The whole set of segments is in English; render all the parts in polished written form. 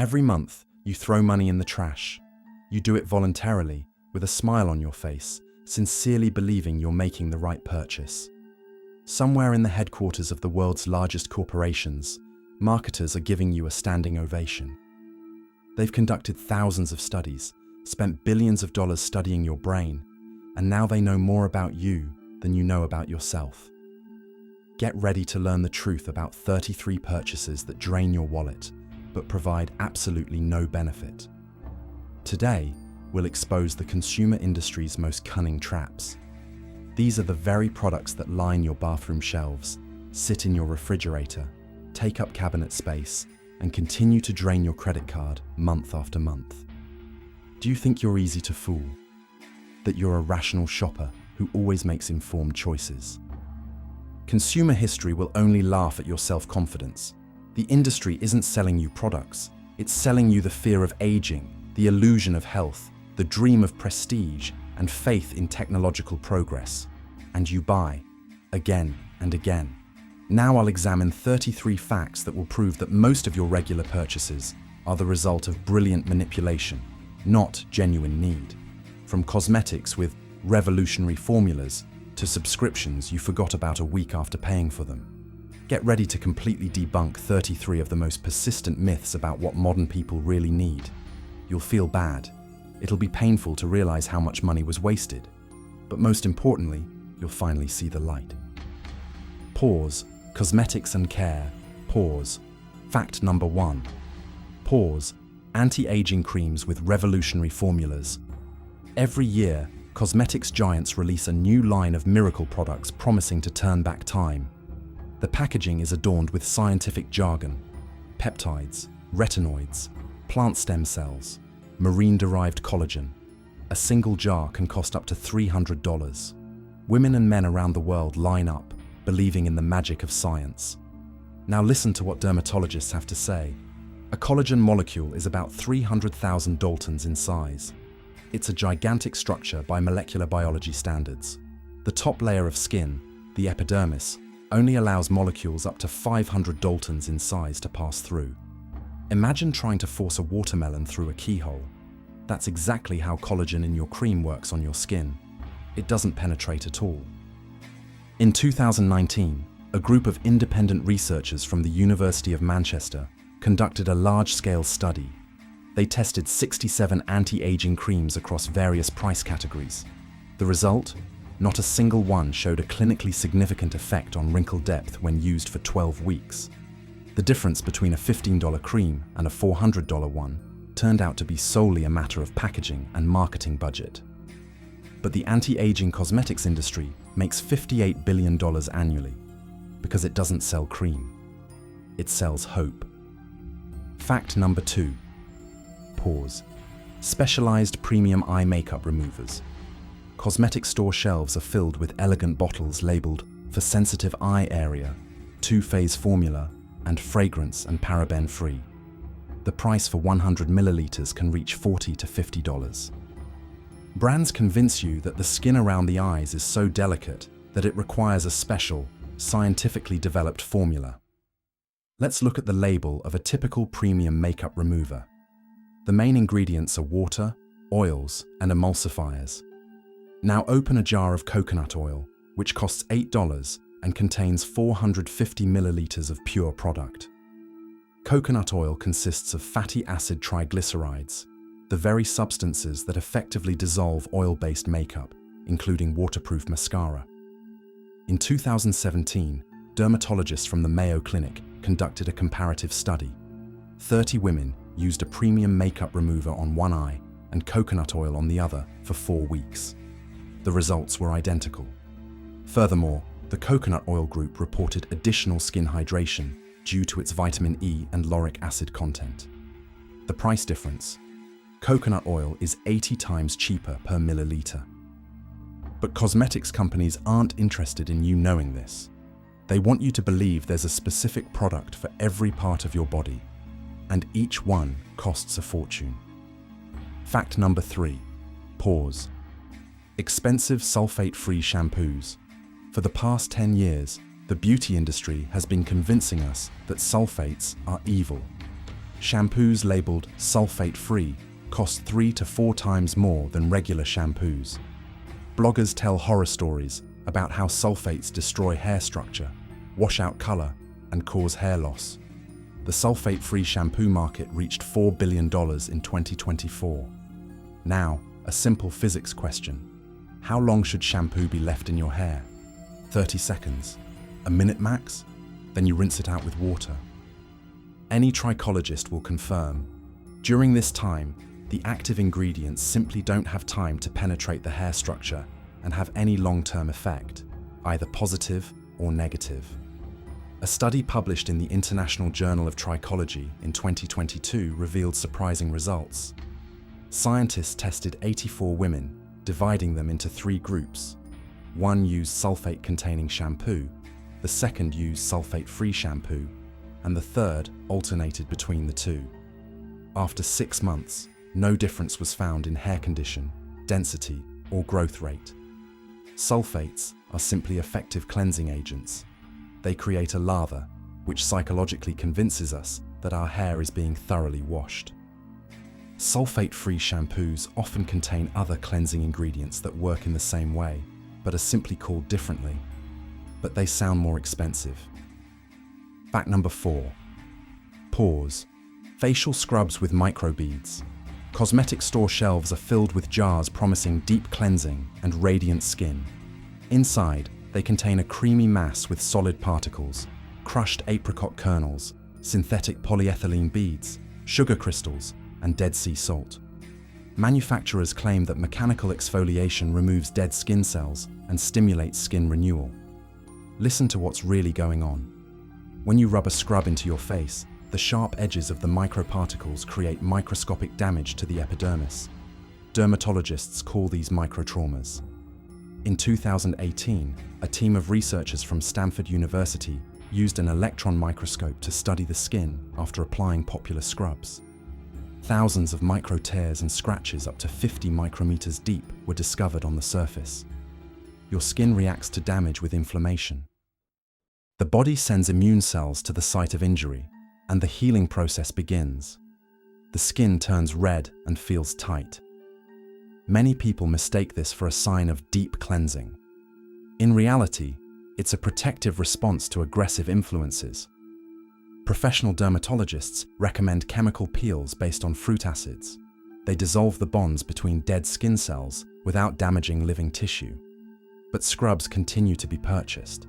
Every month, you throw money in the trash. You do it voluntarily, with a smile on your face, sincerely believing you're making the right purchase. Somewhere in the headquarters of the world's largest corporations, marketers are giving you a standing ovation. They've conducted thousands of studies, spent billions of dollars studying your brain, and now they know more about you than you know about yourself. Get ready to learn the truth about 33 purchases that drain your wallet, but provide absolutely no benefit. Today, we'll expose the consumer industry's most cunning traps. These are the very products that line your bathroom shelves, sit in your refrigerator, take up cabinet space, and continue to drain your credit card month after month. Do you think you're easy to fool? That you're a rational shopper who always makes informed choices? Consumer history will only laugh at your self-confidence. The industry isn't selling you products, it's selling you the fear of aging, the illusion of health, the dream of prestige, and faith in technological progress. And you buy, again and again. Now I'll examine 33 facts that will prove that most of your regular purchases are the result of brilliant manipulation, not genuine need. From cosmetics with revolutionary formulas to subscriptions you forgot about a week after paying for them. Get ready to completely debunk 33 of the most persistent myths about what modern people really need. You'll feel bad. It'll be painful to realize how much money was wasted. But most importantly, you'll finally see the light. Pause. Cosmetics and care. Pause. Fact number 1. Pause. Anti-aging creams with revolutionary formulas. Every year, cosmetics giants release a new line of miracle products promising to turn back time. The packaging is adorned with scientific jargon, peptides, retinoids, plant stem cells, marine-derived collagen. A single jar can cost up to $300. Women and men around the world line up, believing in the magic of science. Now listen to what dermatologists have to say. A collagen molecule is about 300,000 Daltons in size. It's a gigantic structure by molecular biology standards. The top layer of skin, the epidermis, only allows molecules up to 500 Daltons in size to pass through. Imagine trying to force a watermelon through a keyhole. That's exactly how collagen in your cream works on your skin. It doesn't penetrate at all. In 2019, a group of independent researchers from the University of Manchester conducted a large-scale study. They tested 67 anti-aging creams across various price categories. The result? Not a single one showed a clinically significant effect on wrinkle depth when used for 12 weeks. The difference between a $15 cream and a $400 one turned out to be solely a matter of packaging and marketing budget. But the anti-aging cosmetics industry makes $58 billion annually because it doesn't sell cream. It sells hope. Fact number 2. Pause. Specialized premium eye makeup removers. Cosmetic store shelves are filled with elegant bottles labeled for sensitive eye area, 2-phase formula, and fragrance and paraben-free. The price for 100 milliliters can reach $40 to $50. Brands convince you that the skin around the eyes is so delicate that it requires a special, scientifically developed formula. Let's look at the label of a typical premium makeup remover. The main ingredients are water, oils, and emulsifiers. Now open a jar of coconut oil, which costs $8 and contains 450 milliliters of pure product. Coconut oil consists of fatty acid triglycerides, the very substances that effectively dissolve oil-based makeup, including waterproof mascara. In 2017, dermatologists from the Mayo Clinic conducted a comparative study. 30 women used a premium makeup remover on one eye and coconut oil on the other for 4 weeks. The results were identical. Furthermore, the coconut oil group reported additional skin hydration due to its vitamin E and lauric acid content. The price difference: coconut oil is 80 times cheaper per milliliter. But cosmetics companies aren't interested in you knowing this. They want you to believe there's a specific product for every part of your body, and each one costs a fortune. Fact number 3. Pause. Expensive sulfate-free shampoos. For the past 10 years, the beauty industry has been convincing us that sulfates are evil. shampoos labeled sulfate-free cost 3 to 4 times more than regular shampoos. Bloggers tell horror stories about how sulfates destroy hair structure, wash out color, and cause hair loss. The sulfate-free shampoo market reached $4 billion in 2024. Now, a simple physics question. How long should shampoo be left in your hair? 30 seconds? A minute max? Then you rinse it out with water. Any trichologist will confirm, during this time, the active ingredients simply don't have time to penetrate the hair structure and have any long-term effect, either positive or negative. A study published in the International Journal of Trichology in 2022 revealed surprising results. Scientists tested 84 women, dividing them into 3 groups. One used sulfate-containing shampoo, the second used sulfate-free shampoo, and the third alternated between the two. After 6 months, no difference was found in hair condition, density, or growth rate. Sulfates are simply effective cleansing agents. They create a lather, which psychologically convinces us that our hair is being thoroughly washed. Sulfate-free shampoos often contain other cleansing ingredients that work in the same way, but are simply called differently. But they sound more expensive. Fact number 4. Pores. Facial scrubs with microbeads. Cosmetic store shelves are filled with jars promising deep cleansing and radiant skin. Inside, they contain a creamy mass with solid particles, crushed apricot kernels, synthetic polyethylene beads, sugar crystals, and Dead Sea salt. Manufacturers claim that mechanical exfoliation removes dead skin cells and stimulates skin renewal. Listen to what's really going on. When you rub a scrub into your face, the sharp edges of the microparticles create microscopic damage to the epidermis. Dermatologists call these microtraumas. In 2018, a team of researchers from Stanford University used an electron microscope to study the skin after applying popular scrubs. Thousands of micro tears and scratches up to 50 micrometers deep were discovered on the surface. Your skin reacts to damage with inflammation. The body sends immune cells to the site of injury, and the healing process begins. The skin turns red and feels tight. Many people mistake this for a sign of deep cleansing. In reality, it's a protective response to aggressive influences. Professional dermatologists recommend chemical peels based on fruit acids. They dissolve the bonds between dead skin cells without damaging living tissue. But scrubs continue to be purchased.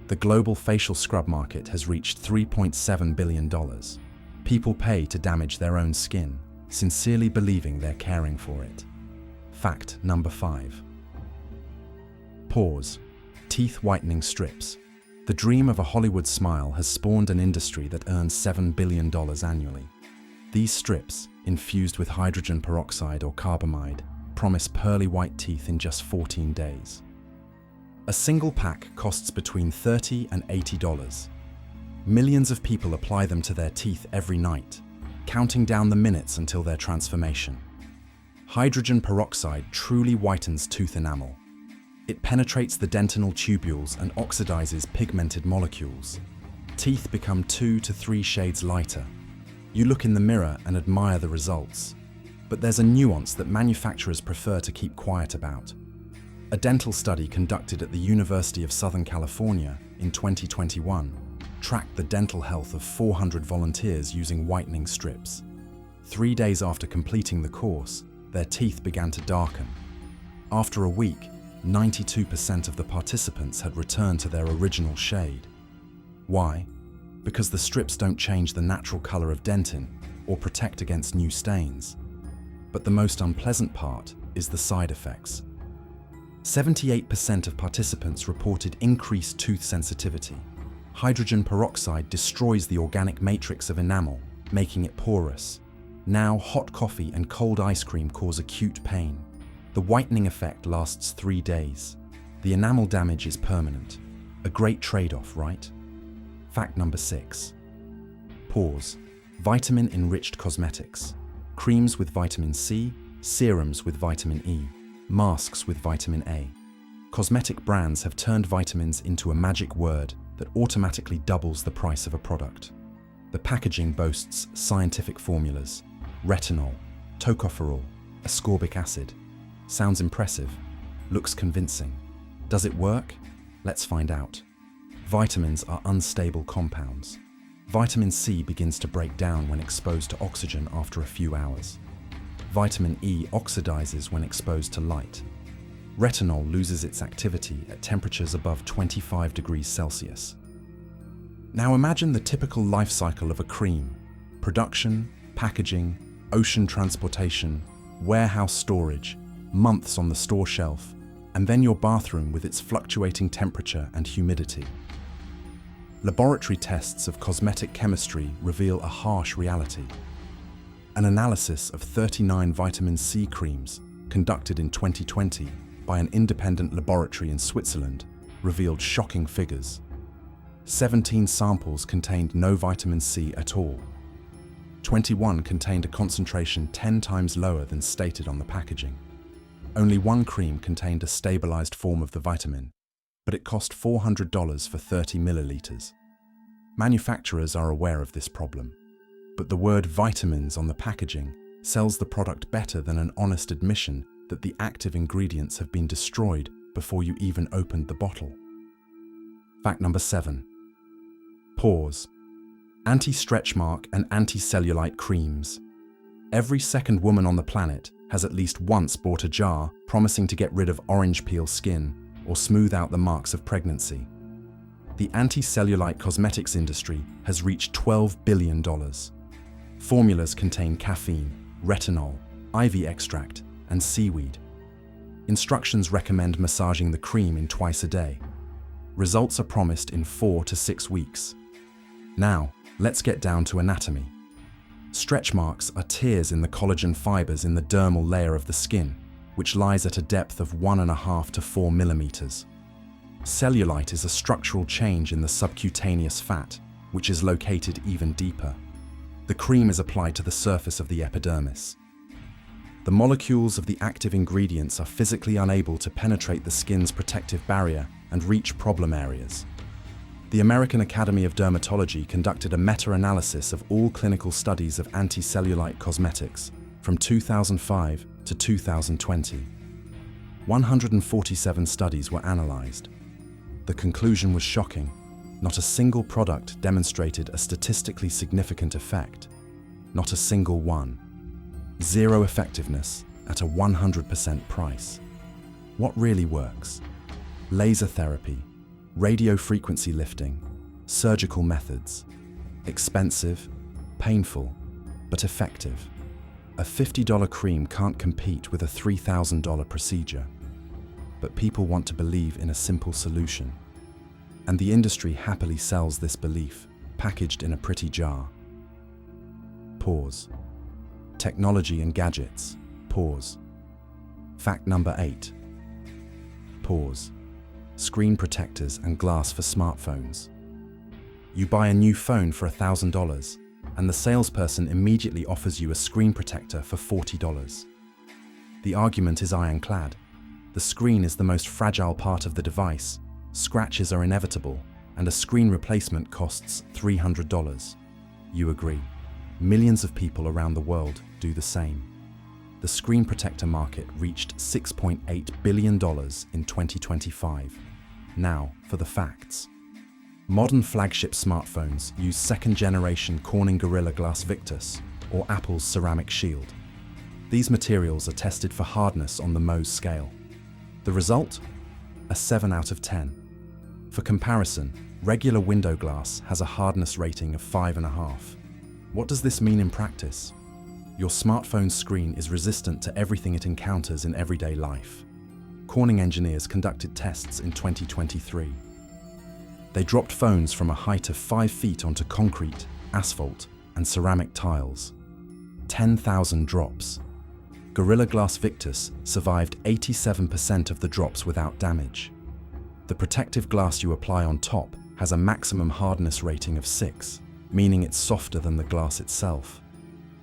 The global facial scrub market has reached $3.7 billion. People pay to damage their own skin, sincerely believing they're caring for it. Fact number 5. Pores. Teeth whitening strips. The dream of a Hollywood smile has spawned an industry that earns $7 billion annually. These strips, infused with hydrogen peroxide or carbamide, promise pearly white teeth in just 14 days. A single pack costs between $30 and $80. Millions of people apply them to their teeth every night, counting down the minutes until their transformation. Hydrogen peroxide truly whitens tooth enamel. It penetrates the dentinal tubules and oxidizes pigmented molecules. Teeth become 2 to 3 shades lighter. You look in the mirror and admire the results. But there's a nuance that manufacturers prefer to keep quiet about. A dental study conducted at the University of Southern California in 2021 tracked the dental health of 400 volunteers using whitening strips. 3 days after completing the course, their teeth began to darken. After a week, 92% of the participants had returned to their original shade. Why? Because the strips don't change the natural color of dentin or protect against new stains. But the most unpleasant part is the side effects. 78% of participants reported increased tooth sensitivity. Hydrogen peroxide destroys the organic matrix of enamel, making it porous. Now, hot coffee and cold ice cream cause acute pain. The whitening effect lasts 3 days. The enamel damage is permanent. A great trade-off, right? Fact number 6. Pores. Vitamin-enriched cosmetics. Creams with vitamin C, serums with vitamin E, masks with vitamin A. Cosmetic brands have turned vitamins into a magic word that automatically doubles the price of a product. The packaging boasts scientific formulas: retinol, tocopherol, ascorbic acid. Sounds impressive, looks convincing. Does it work? Let's find out. Vitamins are unstable compounds. Vitamin C begins to break down when exposed to oxygen after a few hours. Vitamin E oxidizes when exposed to light. Retinol loses its activity at temperatures above 25 degrees Celsius. Now imagine the typical life cycle of a cream: production, packaging, ocean transportation, warehouse storage, months on the store shelf, and then your bathroom with its fluctuating temperature and humidity. Laboratory tests of cosmetic chemistry reveal a harsh reality. An analysis of 39 vitamin C creams conducted in 2020 by an independent laboratory in Switzerland revealed shocking figures. 17 samples contained no vitamin C at all. 21 contained a concentration 10 times lower than stated on the packaging. Only one cream contained a stabilized form of the vitamin, but it cost $400 for 30 milliliters. Manufacturers are aware of this problem, but the word vitamins on the packaging sells the product better than an honest admission that the active ingredients have been destroyed before you even opened the bottle. Fact number 7. Pores. Anti-stretch mark and anti-cellulite creams. Every second woman on the planet has at least once bought a jar promising to get rid of orange peel skin or smooth out the marks of pregnancy. The anti-cellulite cosmetics industry has reached $12 billion. Formulas contain caffeine, retinol, ivy extract, and seaweed. Instructions recommend massaging the cream in twice a day. Results are promised in 4 to 6 weeks. Now, let's get down to anatomy. Stretch marks are tears in the collagen fibers in the dermal layer of the skin, which lies at a depth of 1.5 to 4 millimeters. Cellulite is a structural change in the subcutaneous fat, which is located even deeper. The cream is applied to the surface of the epidermis. The molecules of the active ingredients are physically unable to penetrate the skin's protective barrier and reach problem areas. The American Academy of Dermatology conducted a meta-analysis of all clinical studies of anti-cellulite cosmetics from 2005 to 2020. 147 studies were analyzed. The conclusion was shocking. Not a single product demonstrated a statistically significant effect. Not a single one. Zero effectiveness at a 100% price. What really works? Laser therapy, radiofrequency lifting, surgical methods. Expensive, painful, but effective. A $50 cream can't compete with a $3,000 procedure. But people want to believe in a simple solution. And the industry happily sells this belief, packaged in a pretty jar. Pause. Technology and gadgets. Pause. Fact number 8. Pause. Screen protectors and glass for smartphones. You buy a new phone for $1,000, and the salesperson immediately offers you a screen protector for $40. The argument is ironclad. The screen is the most fragile part of the device, scratches are inevitable, and a screen replacement costs $300. You agree. Millions of people around the world do the same. The screen protector market reached $6.8 billion in 2025. Now, for the facts. Modern flagship smartphones use second-generation Corning Gorilla Glass Victus, or Apple's ceramic shield. These materials are tested for hardness on the Mohs scale. The result? A 7 out of 10. For comparison, regular window glass has a hardness rating of 5.5. What does this mean in practice? Your smartphone screen is resistant to everything it encounters in everyday life. Corning engineers conducted tests in 2023. They dropped phones from a height of 5 feet onto concrete, asphalt, and ceramic tiles. 10,000 drops. Gorilla Glass Victus survived 87% of the drops without damage. The protective glass you apply on top has a maximum hardness rating of 6, meaning it's softer than the glass itself.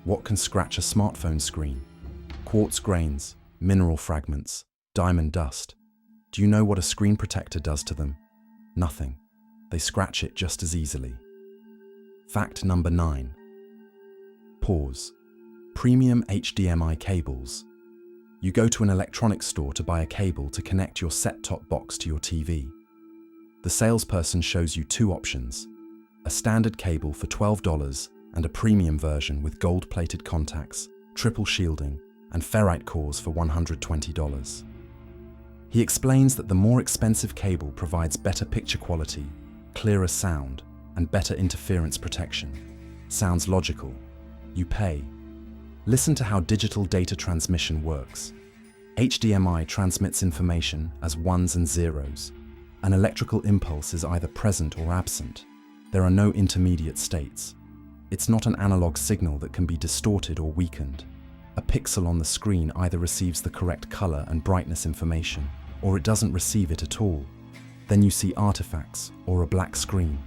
What can scratch a smartphone screen? Quartz grains, mineral fragments, diamond dust. Do you know what a screen protector does to them? Nothing. They scratch it just as easily. Fact number 9. Pause. Premium HDMI cables. You go to an electronics store to buy a cable to connect your set-top box to your TV. The salesperson shows you two options: a standard cable for $12 and a premium version with gold-plated contacts, triple shielding, and ferrite cores for $120. He explains that the more expensive cable provides better picture quality, clearer sound, and better interference protection. Sounds logical. You pay. Listen to how digital data transmission works. HDMI transmits information as ones and zeros. An electrical impulse is either present or absent. There are no intermediate states. It's not an analog signal that can be distorted or weakened. A pixel on the screen either receives the correct color and brightness information, or it doesn't receive it at all. Then you see artifacts or a black screen.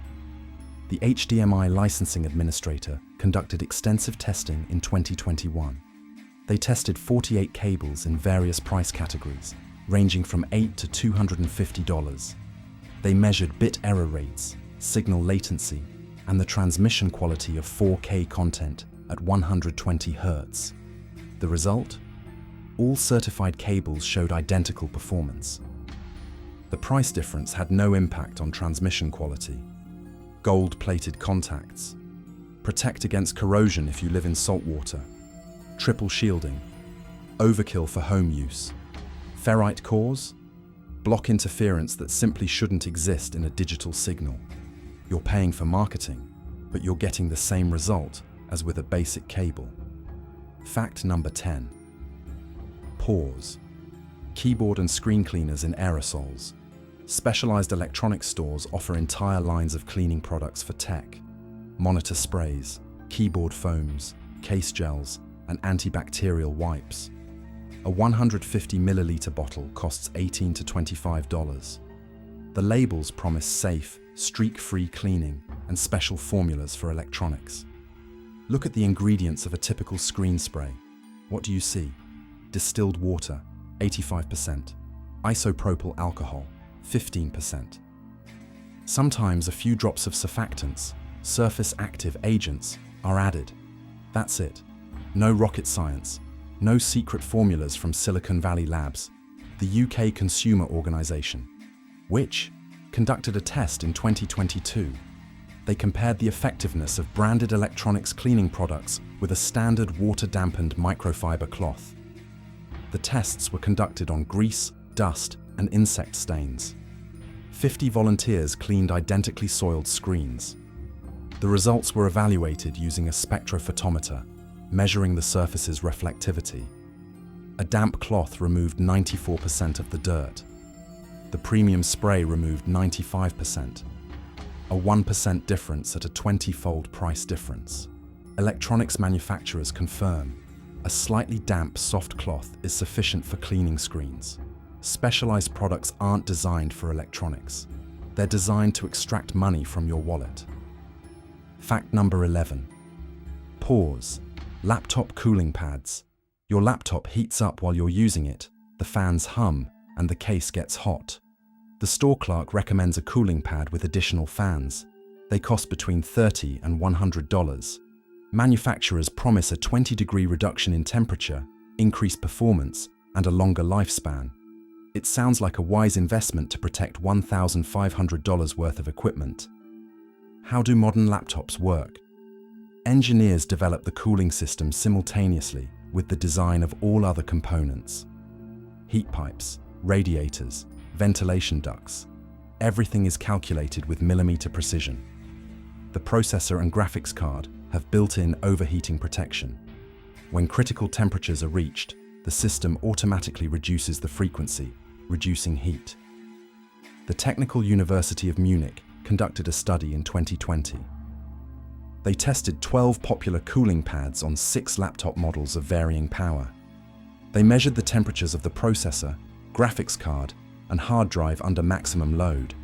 The HDMI licensing administrator conducted extensive testing in 2021. They tested 48 cables in various price categories, ranging from $8 to $250. They measured bit error rates, signal latency, and the transmission quality of 4K content at 120 Hz. The result? All certified cables showed identical performance. The price difference had no impact on transmission quality. Gold-plated contacts. Protect against corrosion if you live in salt water. Triple shielding. Overkill for home use. Ferrite cores. Block interference that simply shouldn't exist in a digital signal. You're paying for marketing, but you're getting the same result as with a basic cable. Fact number 10. Pause. Keyboard and screen cleaners in aerosols. Specialized electronics stores offer entire lines of cleaning products for tech. Monitor sprays, keyboard foams, case gels, and antibacterial wipes. A 150 milliliter bottle costs $18 to $25. The labels promise safe, streak-free cleaning and special formulas for electronics. Look at the ingredients of a typical screen spray. What do you see? Distilled water, 85%. Isopropyl alcohol, 15%. Sometimes a few drops of surfactants, surface active agents, are added. That's it. No rocket science. No secret formulas from Silicon Valley Labs. The UK Consumer Organisation, which conducted a test in 2022. They compared the effectiveness of branded electronics cleaning products with a standard water-dampened microfiber cloth. The tests were conducted on grease, dust, and insect stains. 50 volunteers cleaned identically soiled screens. The results were evaluated using a spectrophotometer, measuring the surface's reflectivity. A damp cloth removed 94% of the dirt. The premium spray removed 95%. A 1% difference at a 20-fold price difference. Electronics manufacturers confirm a slightly damp soft cloth is sufficient for cleaning screens. Specialized products aren't designed for electronics. They're designed to extract money from your wallet. Fact number 11. Pause. Laptop cooling pads. Your laptop heats up while you're using it, the fans hum, and the case gets hot. The store clerk recommends a cooling pad with additional fans. They cost between $30 and $100. Manufacturers promise a 20-degree reduction in temperature, increased performance, and a longer lifespan. It sounds like a wise investment to protect $1,500 worth of equipment. How do modern laptops work? Engineers develop the cooling system simultaneously with the design of all other components. Heat pipes, radiators, ventilation ducts. Everything is calculated with millimeter precision. The processor and graphics card have built-in overheating protection. When critical temperatures are reached, the system automatically reduces the frequency, reducing heat. The Technical University of Munich conducted a study in 2020. They tested 12 popular cooling pads on 6 laptop models of varying power. They measured the temperatures of the processor, graphics card, and hard drive under maximum load.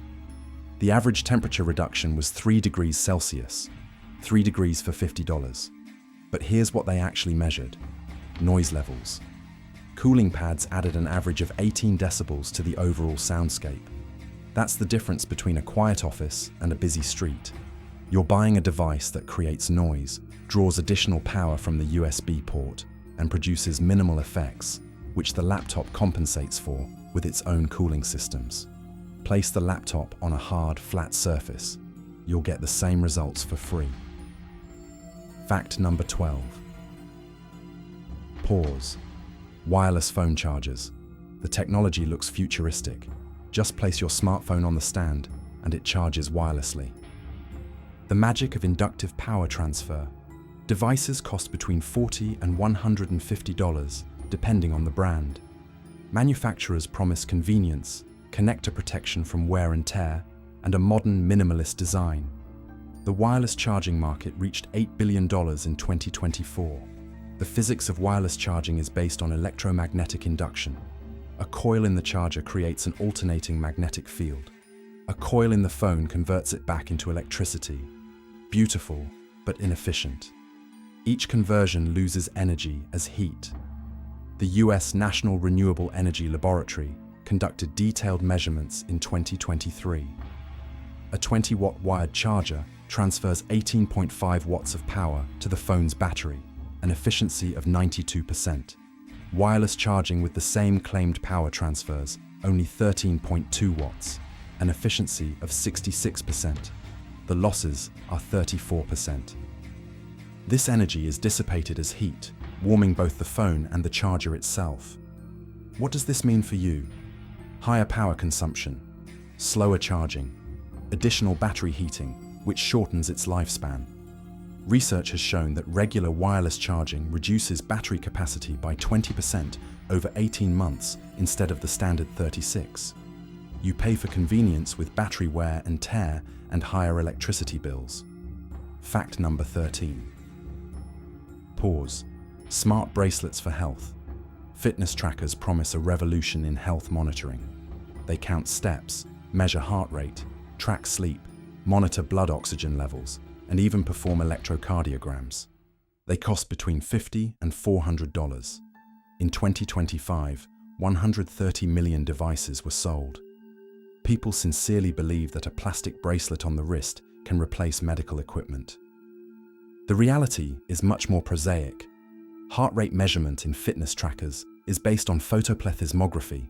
The average temperature reduction was 3 degrees Celsius, 3 degrees for $50. But here's what they actually measured: noise levels. Cooling pads added an average of 18 decibels to the overall soundscape. That's the difference between a quiet office and a busy street. You're buying a device that creates noise, draws additional power from the USB port, and produces minimal effects, which the laptop compensates for with its own cooling systems. Place the laptop on a hard, flat surface. You'll get the same results for free. Fact number 12. Pause. Wireless phone chargers. The technology looks futuristic. Just place your smartphone on the stand and it charges wirelessly. The magic of inductive power transfer. Devices cost between $40 and $150, depending on the brand. Manufacturers promise convenience, connector protection from wear and tear, and a modern minimalist design. The wireless charging market reached $8 billion in 2024. The physics of wireless charging is based on electromagnetic induction. A coil in the charger creates an alternating magnetic field. A coil in the phone converts it back into electricity. Beautiful, but inefficient. Each conversion loses energy as heat. The US National Renewable Energy Laboratory conducted detailed measurements in 2023. A 20-watt wired charger transfers 18.5 watts of power to the phone's battery, an efficiency of 92%. Wireless charging with the same claimed power transfers only 13.2 watts, an efficiency of 66%. The losses are 34%. This energy is dissipated as heat, warming both the phone and the charger itself. What does this mean for you? Higher power consumption, slower charging, additional battery heating, which shortens its lifespan. Research has shown that regular wireless charging reduces battery capacity by 20% over 18 months instead of the standard 36. You pay for convenience with battery wear and tear and higher electricity bills. Fact number 13. Pause. Smart bracelets for health. Fitness trackers promise a revolution in health monitoring. They count steps, measure heart rate, track sleep, monitor blood oxygen levels, and even perform electrocardiograms. They cost between $50 and $400. In 2025, 130 million devices were sold. People sincerely believe that a plastic bracelet on the wrist can replace medical equipment. The reality is much more prosaic. Heart rate measurement in fitness trackers is based on photoplethysmography.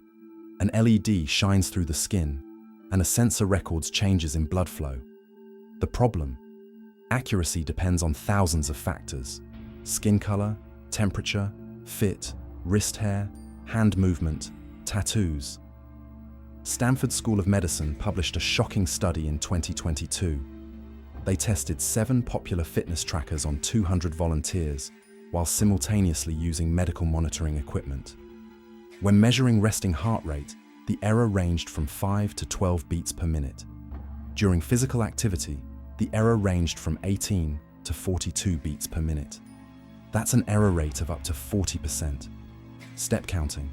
An LED shines through the skin, and a sensor records changes in blood flow. The problem? Accuracy depends on thousands of factors: skin color, temperature, fit, wrist hair, hand movement, tattoos. Stanford School of Medicine published a shocking study in 2022. They tested 7 popular fitness trackers on 200 volunteers while simultaneously using medical monitoring equipment. When measuring resting heart rate, the error ranged from 5 to 12 beats per minute. During physical activity, the error ranged from 18 to 42 beats per minute. That's an error rate of up to 40%. Step counting.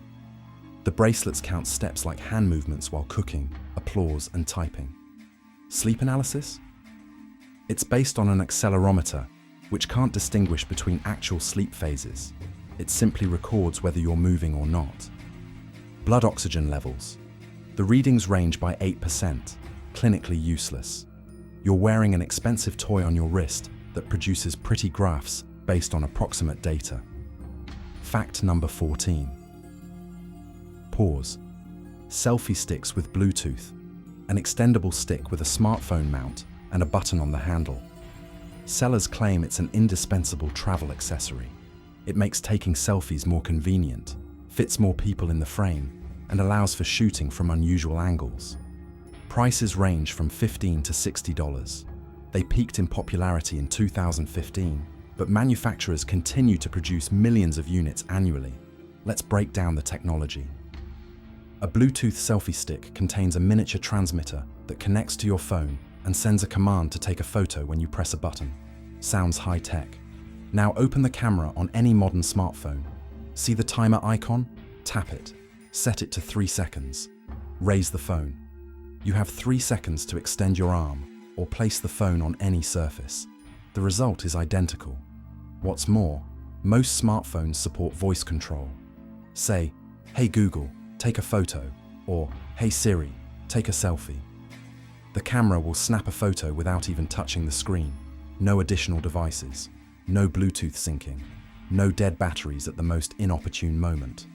The bracelets count steps like hand movements while cooking, applause, and typing. Sleep analysis? It's based on an accelerometer, which can't distinguish between actual sleep phases. It simply records whether you're moving or not. Blood oxygen levels. The readings range by 8%, clinically useless. You're wearing an expensive toy on your wrist that produces pretty graphs based on approximate data. Fact number 14. Pause. Selfie sticks with Bluetooth. An extendable stick with a smartphone mount and a button on the handle. Sellers claim it's an indispensable travel accessory. It makes taking selfies more convenient, fits more people in the frame, and allows for shooting from unusual angles. Prices range from $15 to $60. They peaked in popularity in 2015, but manufacturers continue to produce millions of units annually. Let's break down the technology. A Bluetooth selfie stick contains a miniature transmitter that connects to your phone and sends a command to take a photo when you press a button. Sounds high-tech. Now open the camera on any modern smartphone. See the timer icon? Tap it. Set it to 3 seconds. Raise the phone. You have 3 seconds to extend your arm or place the phone on any surface. The result is identical. What's more, most smartphones support voice control. Say, "Hey Google, take a photo," or "Hey Siri, take a selfie." The camera will snap a photo without even touching the screen. No additional devices, no Bluetooth syncing, no dead batteries at the most inopportune moment.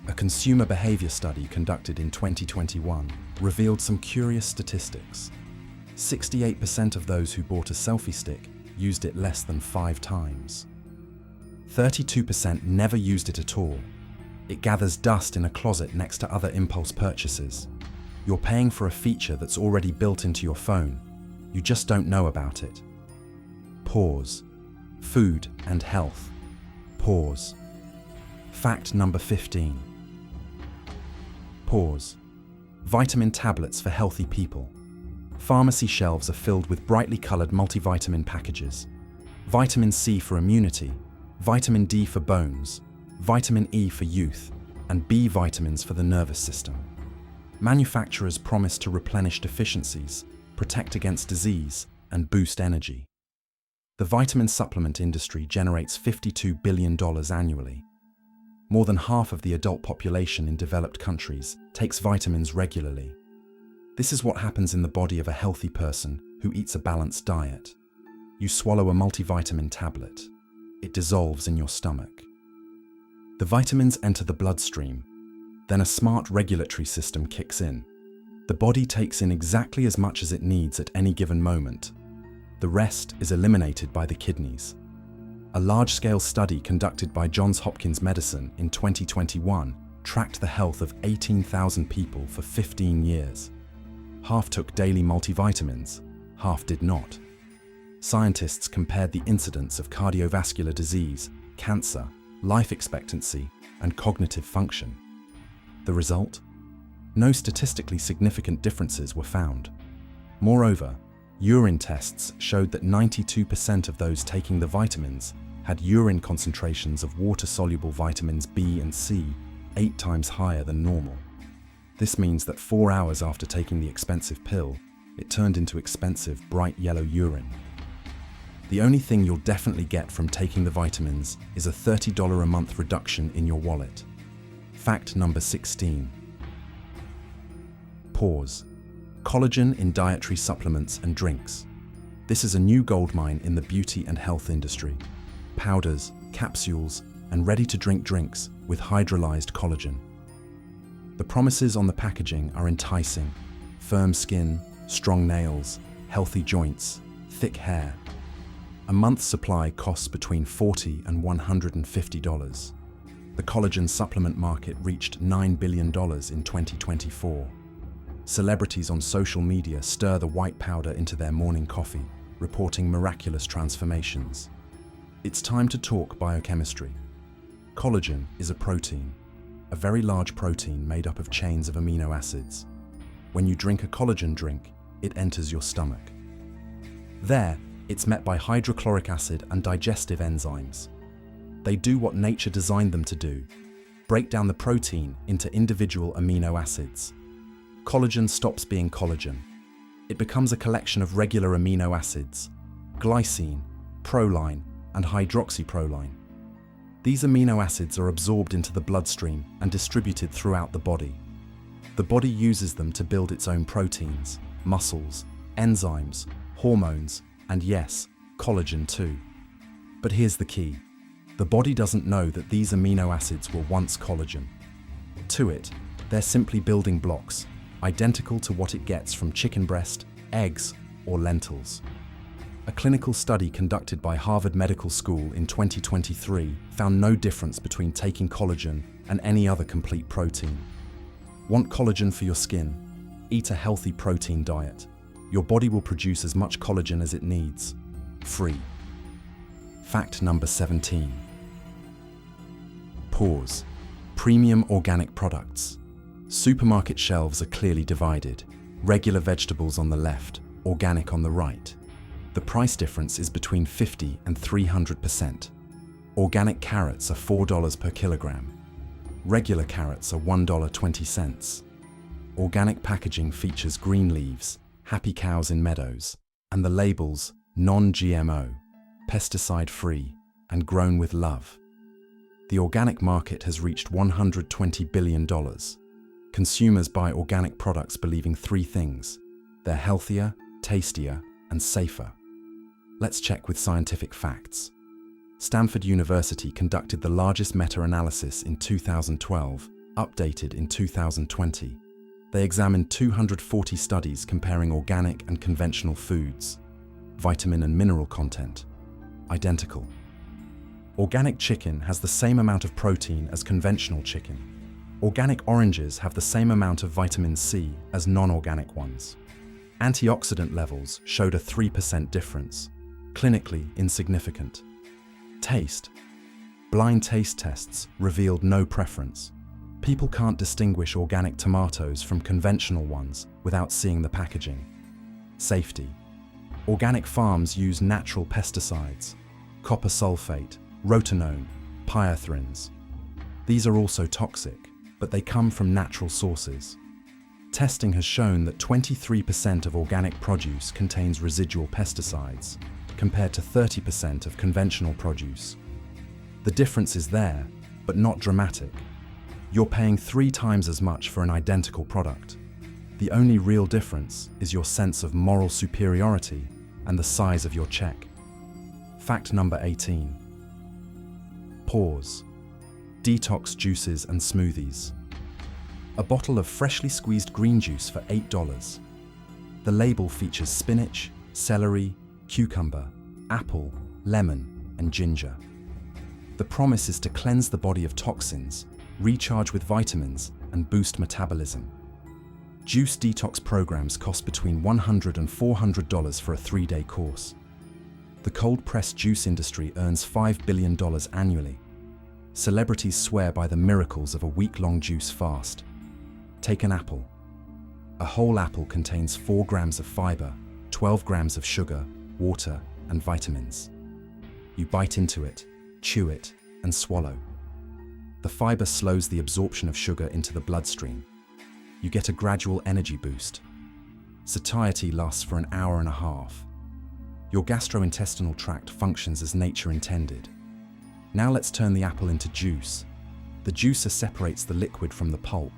A consumer behavior study conducted in 2021 revealed some curious statistics. 68% of those who bought a selfie stick used it less than 5 times. 32% never used it at all. It gathers dust in a closet next to other impulse purchases. You're paying for a feature that's already built into your phone. You just don't know about it. Pause. Food and health. Pause. Fact number 15. Pause. Vitamin tablets for healthy people. Pharmacy shelves are filled with brightly colored multivitamin packages. Vitamin C for immunity, vitamin D for bones, vitamin E for youth, and B vitamins for the nervous system. Manufacturers promise to replenish deficiencies, protect against disease, and boost energy. The vitamin supplement industry generates $52 billion annually. More than half of the adult population in developed countries takes vitamins regularly. This is what happens in the body of a healthy person who eats a balanced diet. You swallow a multivitamin tablet. It dissolves in your stomach. The vitamins enter the bloodstream. Then a smart regulatory system kicks in. The body takes in exactly as much as it needs at any given moment. The rest is eliminated by the kidneys. A large-scale study conducted by Johns Hopkins Medicine in 2021 tracked the health of 18,000 people for 15 years. Half took daily multivitamins, half did not. Scientists compared the incidence of cardiovascular disease, cancer, life expectancy, and cognitive function. The result? No statistically significant differences were found. Moreover, urine tests showed that 92% of those taking the vitamins had urine concentrations of water-soluble vitamins B and C 8 times higher than normal. This means that 4 hours after taking the expensive pill, it turned into expensive bright yellow urine. The only thing you'll definitely get from taking the vitamins is a $30 a month reduction in your wallet. Fact number 16. Pause. Collagen in dietary supplements and drinks. This is a new goldmine in the beauty and health industry. Powders, capsules, and ready-to-drink drinks with hydrolyzed collagen. The promises on the packaging are enticing. Firm skin, strong nails, healthy joints, thick hair. A month's supply costs between $40 and $150. The collagen supplement market reached $9 billion in 2024. Celebrities on social media stir the white powder into their morning coffee, reporting miraculous transformations. It's time to talk biochemistry. Collagen is a protein, a very large protein made up of chains of amino acids. When you drink a collagen drink, it enters your stomach. There, it's met by hydrochloric acid and digestive enzymes. They do what nature designed them to do: break down the protein into individual amino acids. Collagen stops being collagen. It becomes a collection of regular amino acids: glycine, proline, and hydroxyproline. These amino acids are absorbed into the bloodstream and distributed throughout the body. The body uses them to build its own proteins, muscles, enzymes, hormones, and yes, collagen too. But here's the key. The body doesn't know that these amino acids were once collagen. To it, they're simply building blocks, identical to what it gets from chicken breast, eggs, or lentils. A clinical study conducted by Harvard Medical School in 2023 found no difference between taking collagen and any other complete protein. Want collagen for your skin? Eat a healthy protein diet. Your body will produce as much collagen as it needs. Free. Fact number 17. Pause. Premium organic products. Supermarket shelves are clearly divided. Regular vegetables on the left, organic on the right. The price difference is between 50 and 300%. Organic carrots are $4 per kilogram. Regular carrots are $1.20. Organic packaging features green leaves, happy cows in meadows, and the labels non-GMO, pesticide-free, and grown with love. The organic market has reached $120 billion. Consumers buy organic products believing 3 things. They're healthier, tastier, and safer. Let's check with scientific facts. Stanford University conducted the largest meta-analysis in 2012, updated in 2020. They examined 240 studies comparing organic and conventional foods. Vitamin and mineral content, identical. Organic chicken has the same amount of protein as conventional chicken. Organic oranges have the same amount of vitamin C as non-organic ones. Antioxidant levels showed a 3% difference, clinically insignificant. Taste. Blind taste tests revealed no preference. People can't distinguish organic tomatoes from conventional ones without seeing the packaging. Safety. Organic farms use natural pesticides, copper sulfate, rotenone, pyrethrins. These are also toxic, but they come from natural sources. Testing has shown that 23% of organic produce contains residual pesticides, compared to 30% of conventional produce. The difference is there, but not dramatic. You're paying 3 times as much for an identical product. The only real difference is your sense of moral superiority and the size of your check. Fact number 18. Pause. Detox juices and smoothies. A bottle of freshly squeezed green juice for $8. The label features spinach, celery, cucumber, apple, lemon, and ginger. The promise is to cleanse the body of toxins, recharge with vitamins, and boost metabolism. Juice detox programs cost between $100 and $400 for a 3-day course. The cold-pressed juice industry earns $5 billion annually. Celebrities swear by the miracles of a week-long juice fast. Take an apple. A whole apple contains 4 grams of fiber, 12 grams of sugar, water, and vitamins. You bite into it, chew it, and swallow. The fiber slows the absorption of sugar into the bloodstream. You get a gradual energy boost. Satiety lasts for an hour and a half. Your gastrointestinal tract functions as nature intended. Now let's turn the apple into juice. The juicer separates the liquid from the pulp.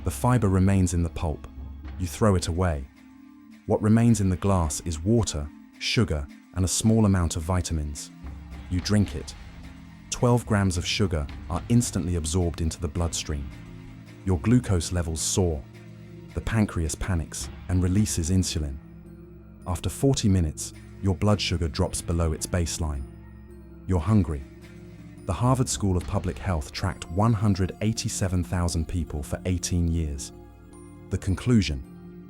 The fiber remains in the pulp. You throw it away. What remains in the glass is water, sugar, and a small amount of vitamins. You drink it. 12 grams of sugar are instantly absorbed into the bloodstream. Your glucose levels soar. The pancreas panics and releases insulin. After 40 minutes, your blood sugar drops below its baseline. You're hungry. The Harvard School of Public Health tracked 187,000 people for 18 years. The conclusion: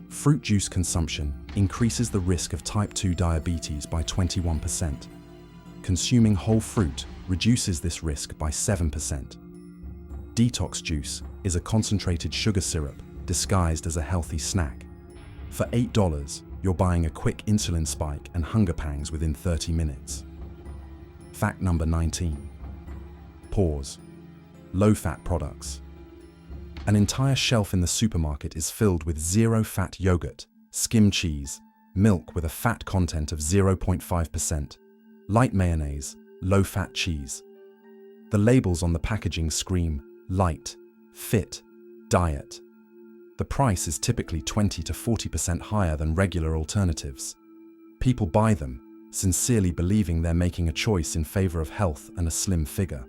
fruit juice consumption increases the risk of type 2 diabetes by 21%. Consuming whole fruit reduces this risk by 7%. Detox juice is a concentrated sugar syrup disguised as a healthy snack. For $8, you're buying a quick insulin spike and hunger pangs within 30 minutes. Fact number 19. Pause. Low-fat products. An entire shelf in the supermarket is filled with zero-fat yogurt, skim cheese, milk with a fat content of 0.5%, light mayonnaise, low-fat cheese. The labels on the packaging scream light, fit, diet. The price is typically 20 to 40% higher than regular alternatives. People buy them, sincerely believing they're making a choice in favor of health and a slim figure.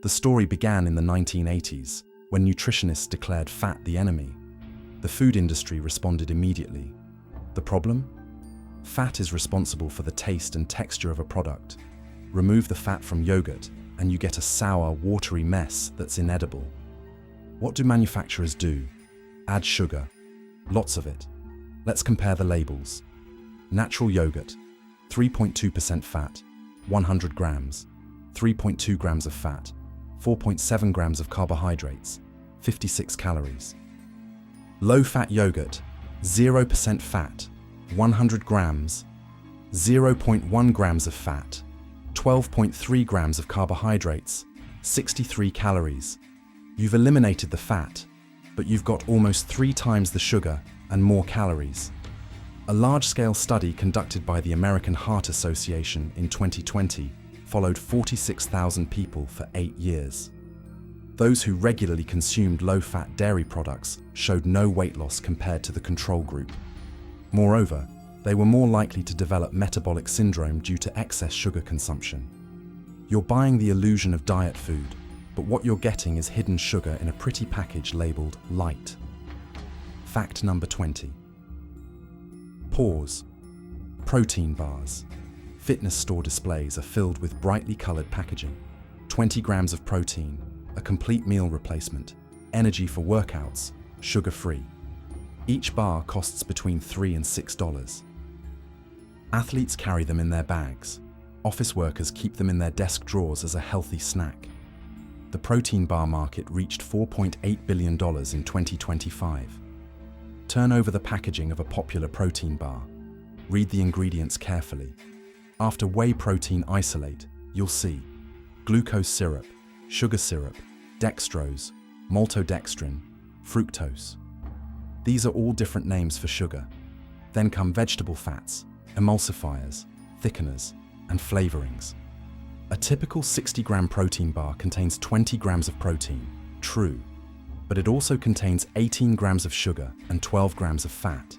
The story began in the 1980s, when nutritionists declared fat the enemy. The food industry responded immediately. The problem? Fat is responsible for the taste and texture of a product. Remove the fat from yogurt, and you get a sour, watery mess that's inedible. What do manufacturers do? Add sugar. Lots of it. Let's compare the labels. Natural yogurt, 3.2% fat, 100 grams, 3.2 grams of fat, 4.7 grams of carbohydrates, 56 calories. Low-fat yogurt, 0% fat, 100 grams, 0.1 grams of fat, 12.3 grams of carbohydrates, 63 calories. You've eliminated the fat, but you've got almost 3 times the sugar and more calories. A large-scale study conducted by the American Heart Association in 2020 followed 46,000 people for 8 years. Those who regularly consumed low-fat dairy products showed no weight loss compared to the control group. Moreover, they were more likely to develop metabolic syndrome due to excess sugar consumption. You're buying the illusion of diet food, but what you're getting is hidden sugar in a pretty package labeled light. Fact number 20. Pause. Protein bars. Fitness store displays are filled with brightly colored packaging. 20 grams of protein, a complete meal replacement, energy for workouts, sugar-free. Each bar costs between $3 and $6. Athletes carry them in their bags. Office workers keep them in their desk drawers as a healthy snack. The protein bar market reached $4.8 billion in 2025. Turn over the packaging of a popular protein bar. Read the ingredients carefully. After whey protein isolate, you'll see glucose syrup, sugar syrup, dextrose, maltodextrin, fructose. These are all different names for sugar. Then come vegetable fats, emulsifiers, thickeners, and flavorings. A typical 60-gram protein bar contains 20 grams of protein, true, but it also contains 18 grams of sugar and 12 grams of fat.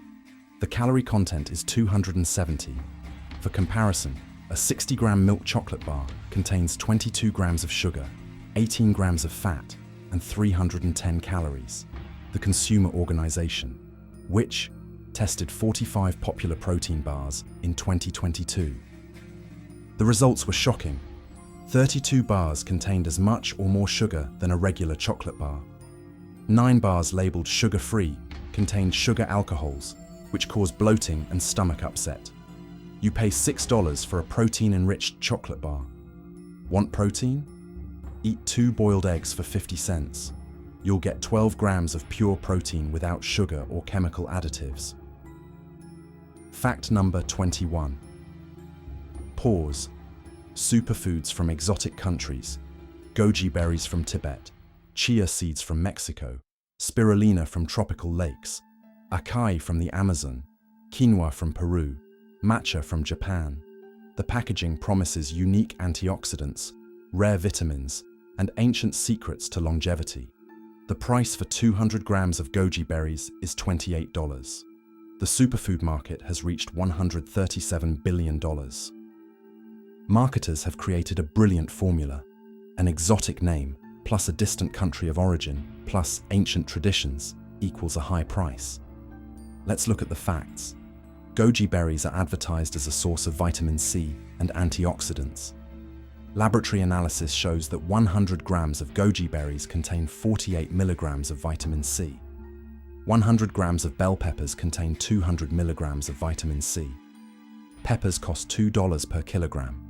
The calorie content is 270. For comparison, a 60-gram milk chocolate bar contains 22 grams of sugar, 18 grams of fat, and 310 calories. The Consumer Organization, which tested 45 popular protein bars in 2022. The results were shocking. 32 bars contained as much or more sugar than a regular chocolate bar. 9 bars labeled sugar-free contained sugar alcohols, which cause bloating and stomach upset. You pay $6 for a protein-enriched chocolate bar. Want protein? Eat 2 boiled eggs for 50 cents. You'll get 12 grams of pure protein without sugar or chemical additives. Fact number 21. Pause. Superfoods from exotic countries. Goji berries from Tibet, chia seeds from Mexico, spirulina from tropical lakes, acai from the Amazon, quinoa from Peru, matcha from Japan. The packaging promises unique antioxidants, rare vitamins, and ancient secrets to longevity. The price for 200 grams of goji berries is $28. The superfood market has reached $137 billion. Marketers have created a brilliant formula: an exotic name, plus a distant country of origin, plus ancient traditions, equals a high price. Let's look at the facts. Goji berries are advertised as a source of vitamin C and antioxidants. Laboratory analysis shows that 100 grams of goji berries contain 48 milligrams of vitamin C. 100 grams of bell peppers contain 200 milligrams of vitamin C. Peppers cost $2 per kilogram.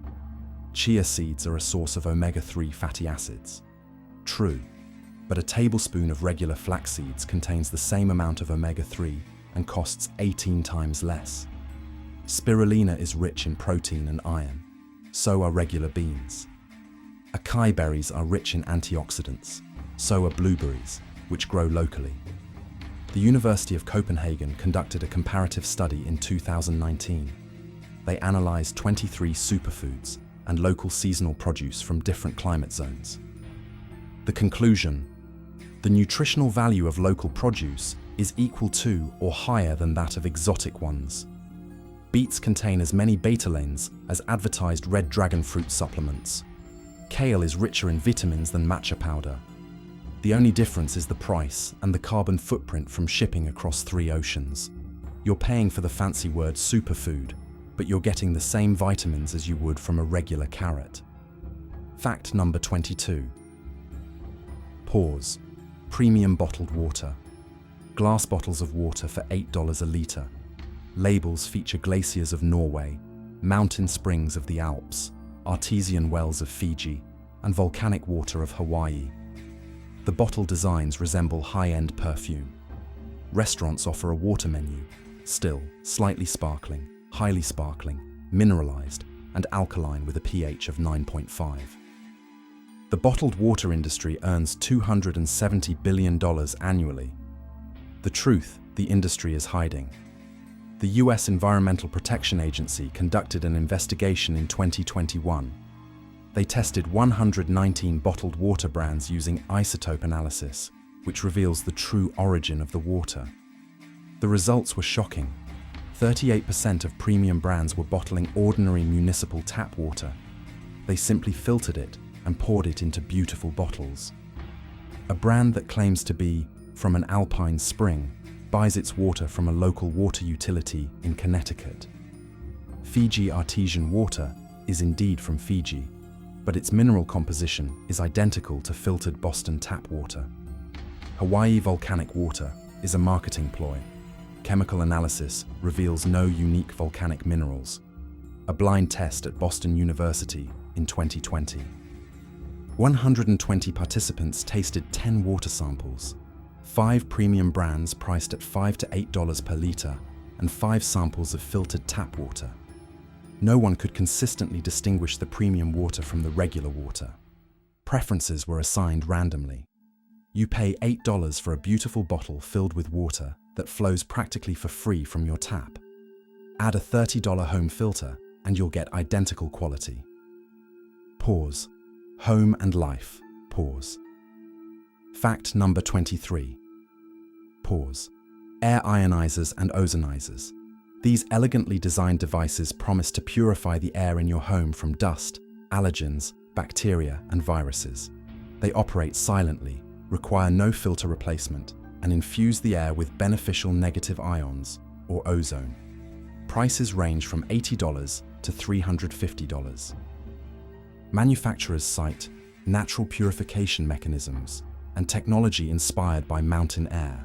Chia seeds are a source of omega-3 fatty acids. True, but a tablespoon of regular flax seeds contains the same amount of omega-3 and costs 18 times less. Spirulina is rich in protein and iron. So are regular beans. Acai berries are rich in antioxidants. So are blueberries, which grow locally. The University of Copenhagen conducted a comparative study in 2019. They analyzed 23 superfoods and local seasonal produce from different climate zones. The conclusion: the nutritional value of local produce is equal to or higher than that of exotic ones. Beets contain as many betalains as advertised red dragon fruit supplements. Kale is richer in vitamins than matcha powder. The only difference is the price and the carbon footprint from shipping across 3 oceans. You're paying for the fancy word superfood, but you're getting the same vitamins as you would from a regular carrot. Fact number 22. Pause. Premium bottled water. Glass bottles of water for $8 a litre. Labels feature glaciers of Norway, mountain springs of the Alps, artesian wells of Fiji, and volcanic water of Hawaii. The bottle designs resemble high-end perfume. Restaurants offer a water menu, still, slightly sparkling, highly sparkling, mineralized, and alkaline with a pH of 9.5. The bottled water industry earns $270 billion annually. The truth the industry is hiding. The US Environmental Protection Agency conducted an investigation in 2021. They tested 119 bottled water brands using isotope analysis, which reveals the true origin of the water. The results were shocking. 38% of premium brands were bottling ordinary municipal tap water. They simply filtered it and poured it into beautiful bottles. A brand that claims to be from an alpine spring buys its water from a local water utility in Connecticut. Fiji artesian water is indeed from Fiji, but its mineral composition is identical to filtered Boston tap water. Hawaii volcanic water is a marketing ploy. Chemical analysis reveals no unique volcanic minerals. A blind test at Boston University in 2020. 120 participants tasted 10 water samples, 5 premium brands priced at $5 to $8 per litre, and 5 samples of filtered tap water. No one could consistently distinguish the premium water from the regular water. Preferences were assigned randomly. You pay $8 for a beautiful bottle filled with water that flows practically for free from your tap. Add a $30 home filter and you'll get identical quality. Pause. Home and life. Pause. Fact number 23. Pause. Air ionizers and ozonizers. These elegantly designed devices promise to purify the air in your home from dust, allergens, bacteria, and viruses. They operate silently, require no filter replacement, and infuse the air with beneficial negative ions, or ozone. Prices range from $80 to $350. Manufacturers cite natural purification mechanisms and technology inspired by mountain air.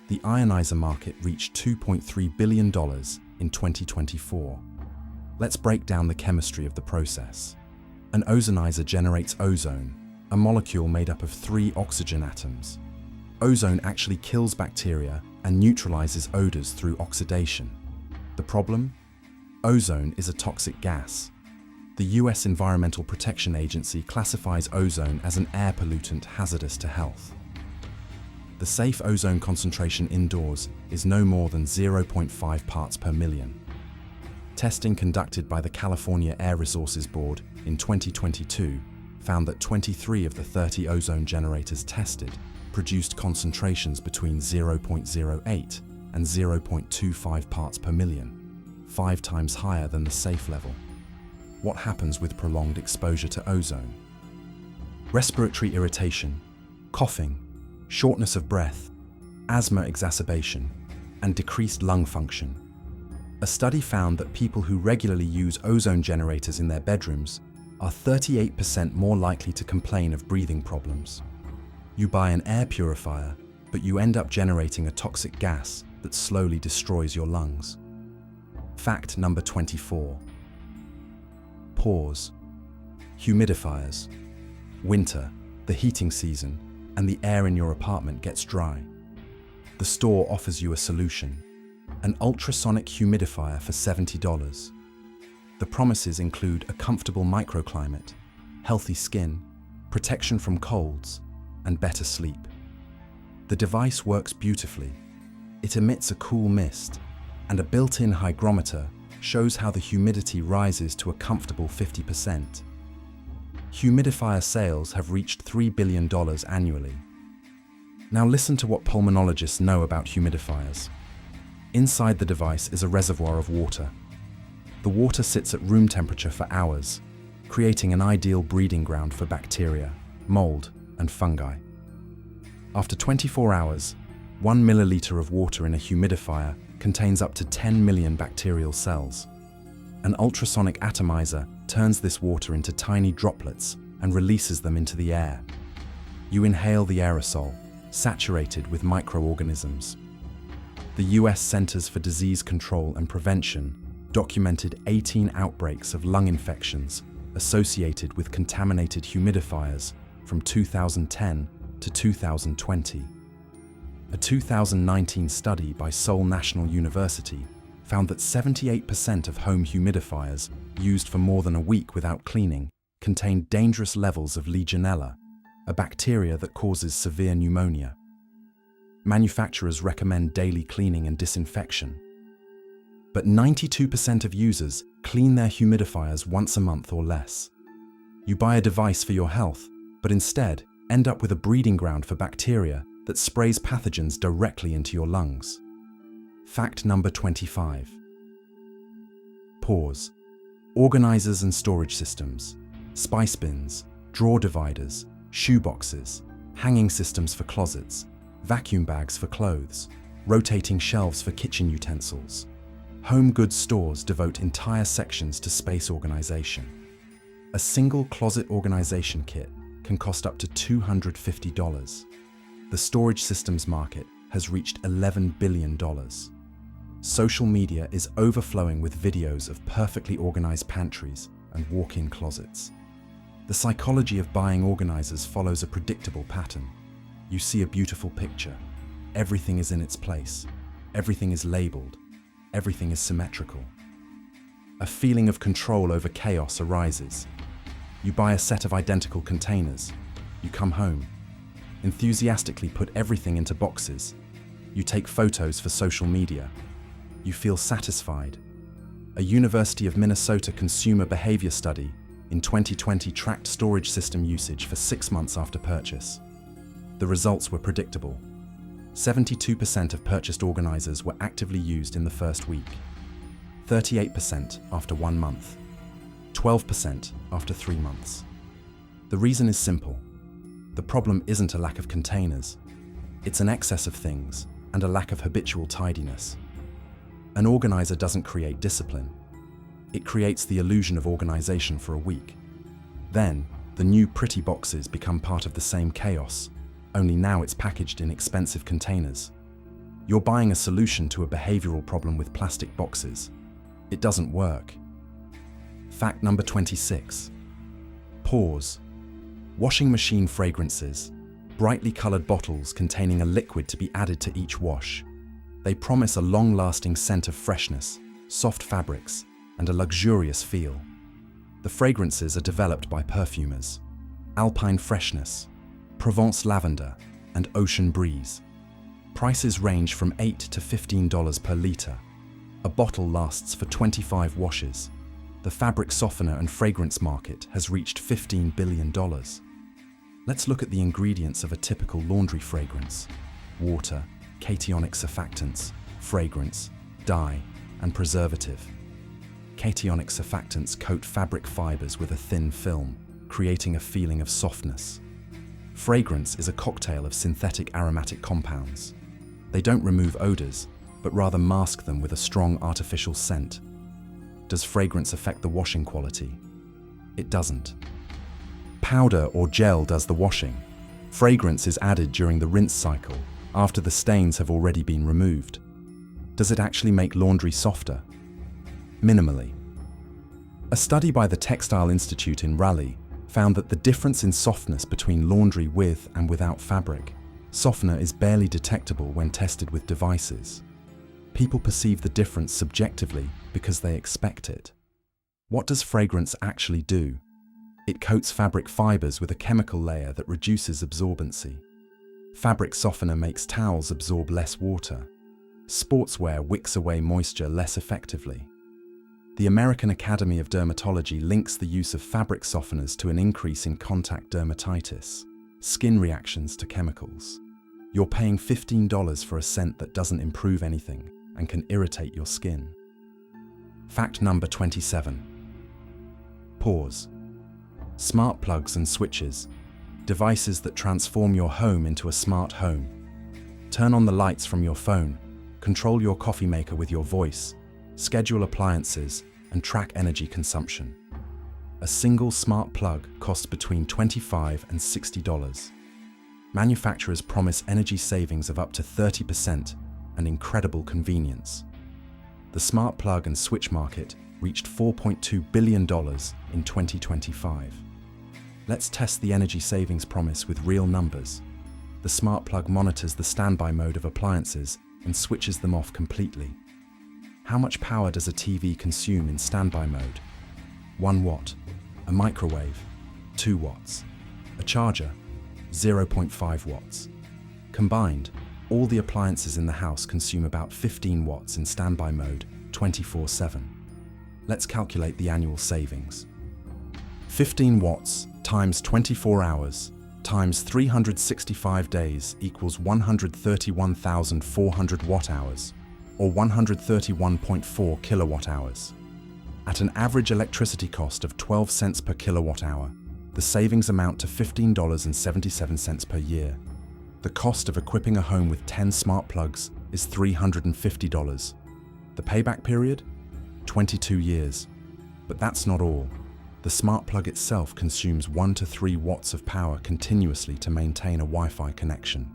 The ionizer market reached $2.3 billion in 2024. Let's break down the chemistry of the process. An ozonizer generates ozone, a molecule made up of 3 oxygen atoms. Ozone actually kills bacteria and neutralizes odors through oxidation. The problem? Ozone is a toxic gas. The US Environmental Protection Agency classifies ozone as an air pollutant hazardous to health. The safe ozone concentration indoors is no more than 0.5 parts per million. Testing conducted by the California Air Resources Board in 2022 found that 23 of the 30 ozone generators tested produced concentrations between 0.08 and 0.25 parts per million, 5 times higher than the safe level. What happens with prolonged exposure to ozone? Respiratory irritation, coughing, shortness of breath, asthma exacerbation, and decreased lung function. A study found that people who regularly use ozone generators in their bedrooms are 38% more likely to complain of breathing problems. You buy an air purifier, but you end up generating a toxic gas that slowly destroys your lungs. Fact number 24. Pause. Humidifiers. Winter, the heating season, and the air in your apartment gets dry. The store offers you a solution, an ultrasonic humidifier for $70. The promises include a comfortable microclimate, healthy skin, protection from colds, and better sleep. The device works beautifully. It emits a cool mist, and a built-in hygrometer shows how the humidity rises to a comfortable 50%. Humidifier sales have reached $3 billion annually. Now listen to what pulmonologists know about humidifiers. Inside the device is a reservoir of water. The water sits at room temperature for hours, creating an ideal breeding ground for bacteria, mold, and fungi. After 24 hours, 1 milliliter of water in a humidifier contains up to 10 million bacterial cells. An ultrasonic atomizer turns this water into tiny droplets and releases them into the air. You inhale the aerosol, saturated with microorganisms. The US Centers for Disease Control and Prevention documented 18 outbreaks of lung infections associated with contaminated humidifiers from 2010 to 2020. A 2019 study by Seoul National University found that 78% of home humidifiers used for more than a week without cleaning contained dangerous levels of Legionella, a bacteria that causes severe pneumonia. Manufacturers recommend daily cleaning and disinfection. But 92% of users clean their humidifiers once a month or less. You buy a device for your health, but instead end up with a breeding ground for bacteria that sprays pathogens directly into your lungs. Fact number 25. Pause. Organizers and storage systems, spice bins, drawer dividers, shoe boxes, hanging systems for closets, vacuum bags for clothes, rotating shelves for kitchen utensils. Home goods stores devote entire sections to space organization. A single closet organization kit can cost up to $250. The storage systems market has reached $11 billion. Social media is overflowing with videos of perfectly organized pantries and walk-in closets. The psychology of buying organizers follows a predictable pattern. You see a beautiful picture. Everything is in its place. Everything is labeled. Everything is symmetrical. A feeling of control over chaos arises. You buy a set of identical containers. You come home. Enthusiastically put everything into boxes. You take photos for social media. You feel satisfied. A University of Minnesota consumer behavior study in 2020 tracked storage system usage for 6 months after purchase. The results were predictable. 72% of purchased organizers were actively used in the first week, 38% after 1 month, 12% after 3 months. The reason is simple. The problem isn't a lack of containers. It's an excess of things and a lack of habitual tidiness. An organizer doesn't create discipline. It creates the illusion of organization for a week. Then, the new pretty boxes become part of the same chaos, only now it's packaged in expensive containers. You're buying a solution to a behavioral problem with plastic boxes. It doesn't work. Fact number 26. Pause. Washing machine fragrances. Brightly colored bottles containing a liquid to be added to each wash. They promise a long-lasting scent of freshness, soft fabrics, and a luxurious feel. The fragrances are developed by perfumers. Alpine Freshness, Provence Lavender, and Ocean Breeze. Prices range from $8 to $15 per litre. A bottle lasts for 25 washes. The fabric softener and fragrance market has reached $15 billion. Let's look at the ingredients of a typical laundry fragrance. Water, cationic surfactants, fragrance, dye, and preservative. Cationic surfactants coat fabric fibers with a thin film, creating a feeling of softness. Fragrance is a cocktail of synthetic aromatic compounds. They don't remove odors, but rather mask them with a strong artificial scent. Does fragrance affect the washing quality? It doesn't. Powder or gel does the washing. Fragrance is added during the rinse cycle, after the stains have already been removed. Does it actually make laundry softer? Minimally. A study by the Textile Institute in Raleigh found that the difference in softness between laundry with and without fabric softener is barely detectable when tested with devices. People perceive the difference subjectively because they expect it. What does fragrance actually do? It coats fabric fibers with a chemical layer that reduces absorbency. Fabric softener makes towels absorb less water. Sportswear wicks away moisture less effectively. The American Academy of Dermatology links the use of fabric softeners to an increase in contact dermatitis, skin reactions to chemicals. You're paying $15 for a scent that doesn't improve anything and can irritate your skin. Fact number 27. Pause. Smart plugs and switches. Devices that transform your home into a smart home. Turn on the lights from your phone, control your coffee maker with your voice, schedule appliances, and track energy consumption. A single smart plug costs between $25 and $60. Manufacturers promise energy savings of up to 30% and incredible convenience. The smart plug and switch market reached $4.2 billion in 2025. Let's test the energy savings promise with real numbers. The smart plug monitors the standby mode of appliances and switches them off completely. How much power does a TV consume in standby mode? 1 watt. A microwave? 2 watts. A charger? 0.5 watts. Combined, all the appliances in the house consume about 15 watts in standby mode 24/7. Let's calculate the annual savings. 15 watts times 24 hours times 365 days equals 131,400 watt-hours, or 131.4 kilowatt-hours. At an average electricity cost of 12 cents per kilowatt-hour, the savings amount to $15.77 per year. The cost of equipping a home with 10 smart plugs is $350. The payback period? 22 years. But that's not all. The smart plug itself consumes 1 to 3 watts of power continuously to maintain a Wi-Fi connection.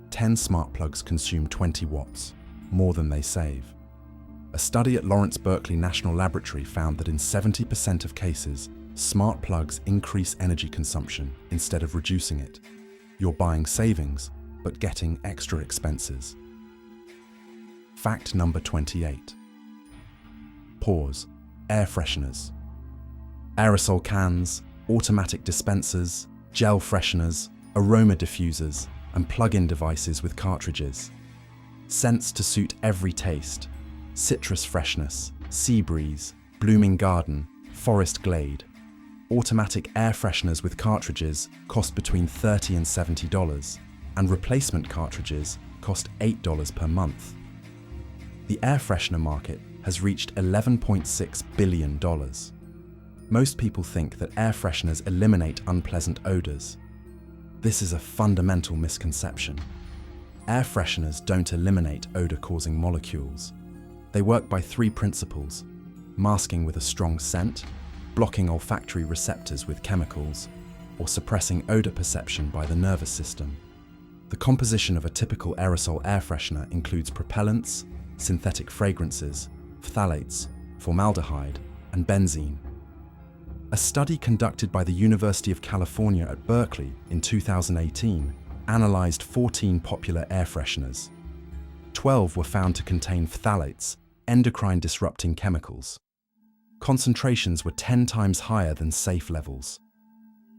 10 smart plugs consume 20 watts, more than they save. A study at Lawrence Berkeley National Laboratory found that in 70% of cases, smart plugs increase energy consumption instead of reducing it. You're buying savings, but getting extra expenses. Fact number 28. Pause. Air fresheners. Aerosol cans, automatic dispensers, gel fresheners, aroma diffusers, and plug-in devices with cartridges. Scents to suit every taste. Citrus freshness, sea breeze, blooming garden, forest glade. Automatic air fresheners with cartridges cost between $30 and $70, and replacement cartridges cost $8 per month. The air freshener market has reached $11.6 billion. Most people think that air fresheners eliminate unpleasant odors. This is a fundamental misconception. Air fresheners don't eliminate odor-causing molecules. They work by 3 principles: masking with a strong scent, blocking olfactory receptors with chemicals, or suppressing odor perception by the nervous system. The composition of a typical aerosol air freshener includes propellants, synthetic fragrances, phthalates, formaldehyde, and benzene. A study conducted by the University of California at Berkeley in 2018 analyzed 14 popular air fresheners. 12 were found to contain phthalates, endocrine-disrupting chemicals. Concentrations were 10 times higher than safe levels.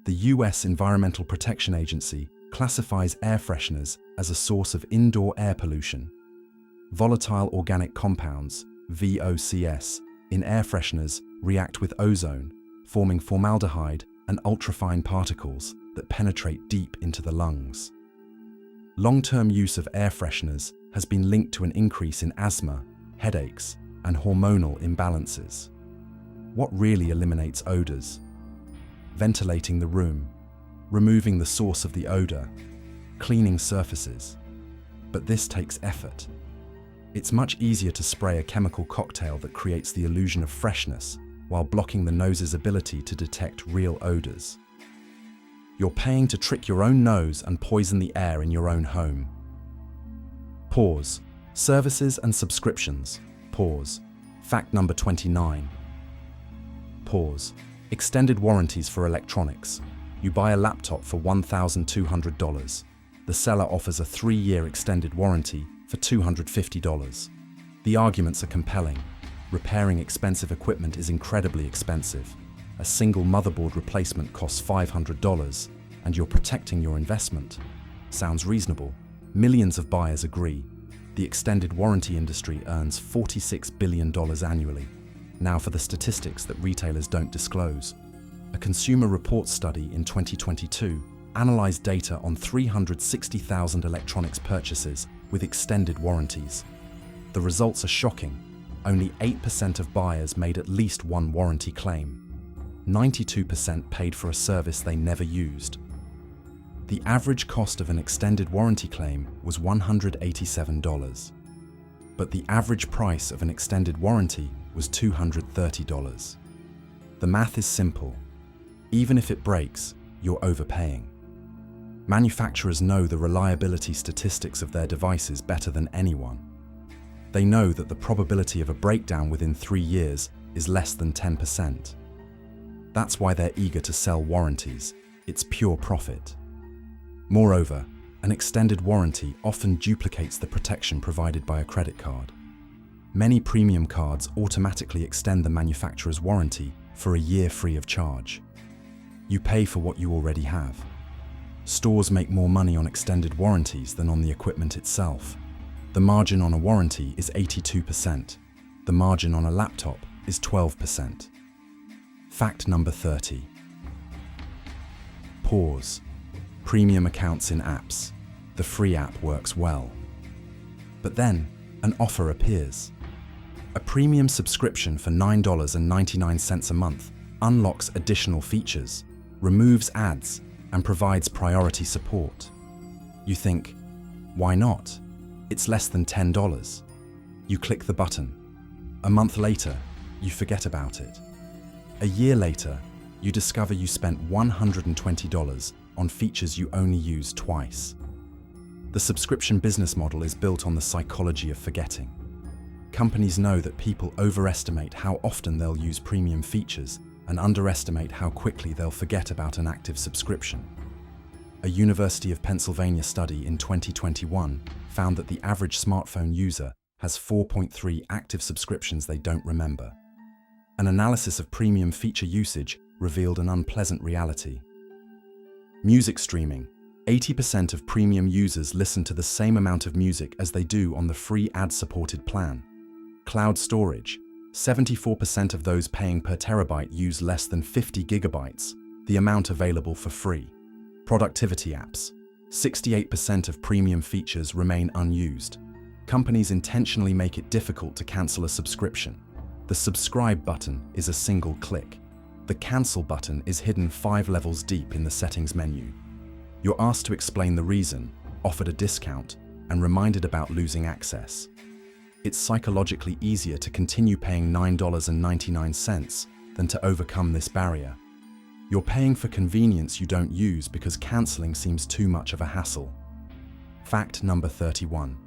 The US Environmental Protection Agency classifies air fresheners as a source of indoor air pollution. Volatile organic compounds, VOCs, in air fresheners react with ozone, forming formaldehyde and ultrafine particles that penetrate deep into the lungs. Long-term use of air fresheners has been linked to an increase in asthma, headaches, and hormonal imbalances. What really eliminates odors? Ventilating the room, removing the source of the odor, cleaning surfaces. But this takes effort. It's much easier to spray a chemical cocktail that creates the illusion of freshness while blocking the nose's ability to detect real odors. You're paying to trick your own nose and poison the air in your own home. Pause. Services and subscriptions. Pause. Fact number 29. Pause. Extended warranties for electronics. You buy a laptop for $1,200. The seller offers a 3-year extended warranty for $250. The arguments are compelling. Repairing expensive equipment is incredibly expensive. A single motherboard replacement costs $500, and you're protecting your investment. Sounds reasonable. Millions of buyers agree. The extended warranty industry earns $46 billion annually. Now for the statistics that retailers don't disclose. A Consumer Reports study in 2022 analyzed data on 360,000 electronics purchases with extended warranties. The results are shocking. Only 8% of buyers made at least one warranty claim. 92% paid for a service they never used. The average cost of an extended warranty claim was $187. But the average price of an extended warranty was $230. The math is simple. Even if it breaks, you're overpaying. Manufacturers know the reliability statistics of their devices better than anyone. They know that the probability of a breakdown within 3 years is less than 10%. That's why they're eager to sell warranties. It's pure profit. Moreover, an extended warranty often duplicates the protection provided by a credit card. Many premium cards automatically extend the manufacturer's warranty for a year free of charge. You pay for what you already have. Stores make more money on extended warranties than on the equipment itself. The margin on a warranty is 82%. The margin on a laptop is 12%. Fact number 30. Pause. Premium accounts in apps. The free app works well. But then, an offer appears. A premium subscription for $9.99 a month unlocks additional features, removes ads, and provides priority support. You think, why not? It's less than $10. You click the button. A month later, you forget about it. A year later, you discover you spent $120 on features you only use twice. The subscription business model is built on the psychology of forgetting. Companies know that people overestimate how often they'll use premium features and underestimate how quickly they'll forget about an active subscription. A University of Pennsylvania study in 2021 found that the average smartphone user has 4.3 active subscriptions they don't remember. An analysis of premium feature usage revealed an unpleasant reality. Music streaming. 80% of premium users listen to the same amount of music as they do on the free ad-supported plan. Cloud storage. 74% of those paying per terabyte use less than 50 gigabytes, the amount available for free. Productivity apps. 68% of premium features remain unused. Companies intentionally make it difficult to cancel a subscription. The subscribe button is a single click. The cancel button is hidden 5 levels deep in the settings menu. You're asked to explain the reason, offered a discount, and reminded about losing access. It's psychologically easier to continue paying $9.99 than to overcome this barrier. You're paying for convenience you don't use because canceling seems too much of a hassle. Fact number 31.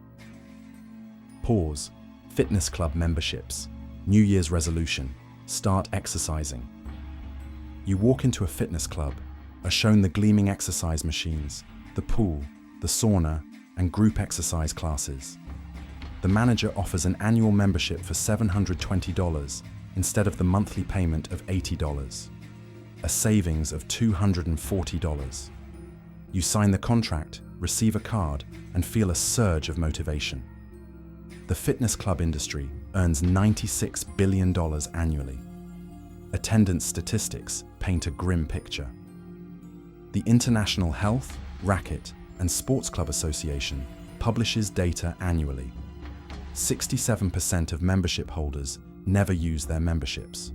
Pause. Fitness club memberships. New Year's resolution. Start exercising. You walk into a fitness club, are shown the gleaming exercise machines, the pool, the sauna, and group exercise classes. The manager offers an annual membership for $720 instead of the monthly payment of $80, a savings of $240. You sign the contract, receive a card, and feel a surge of motivation. The fitness club industry earns $96 billion annually. Attendance statistics paint a grim picture. The International Health, Racquet, and Sports Club Association publishes data annually. 67% of membership holders never use their memberships.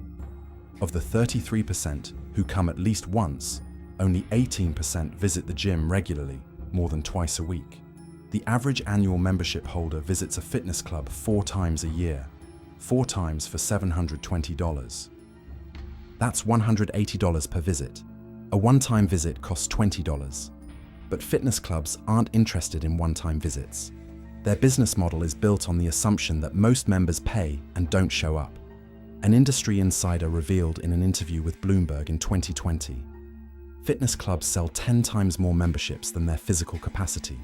Of the 33% who come at least once, only 18% visit the gym regularly, more than twice a week. The average annual membership holder visits a fitness club 4 times a year, 4 times for $720. That's $180 per visit. A one-time visit costs $20. But fitness clubs aren't interested in one-time visits. Their business model is built on the assumption that most members pay and don't show up. An industry insider revealed in an interview with Bloomberg in 2020. Fitness clubs sell 10 times more memberships than their physical capacity.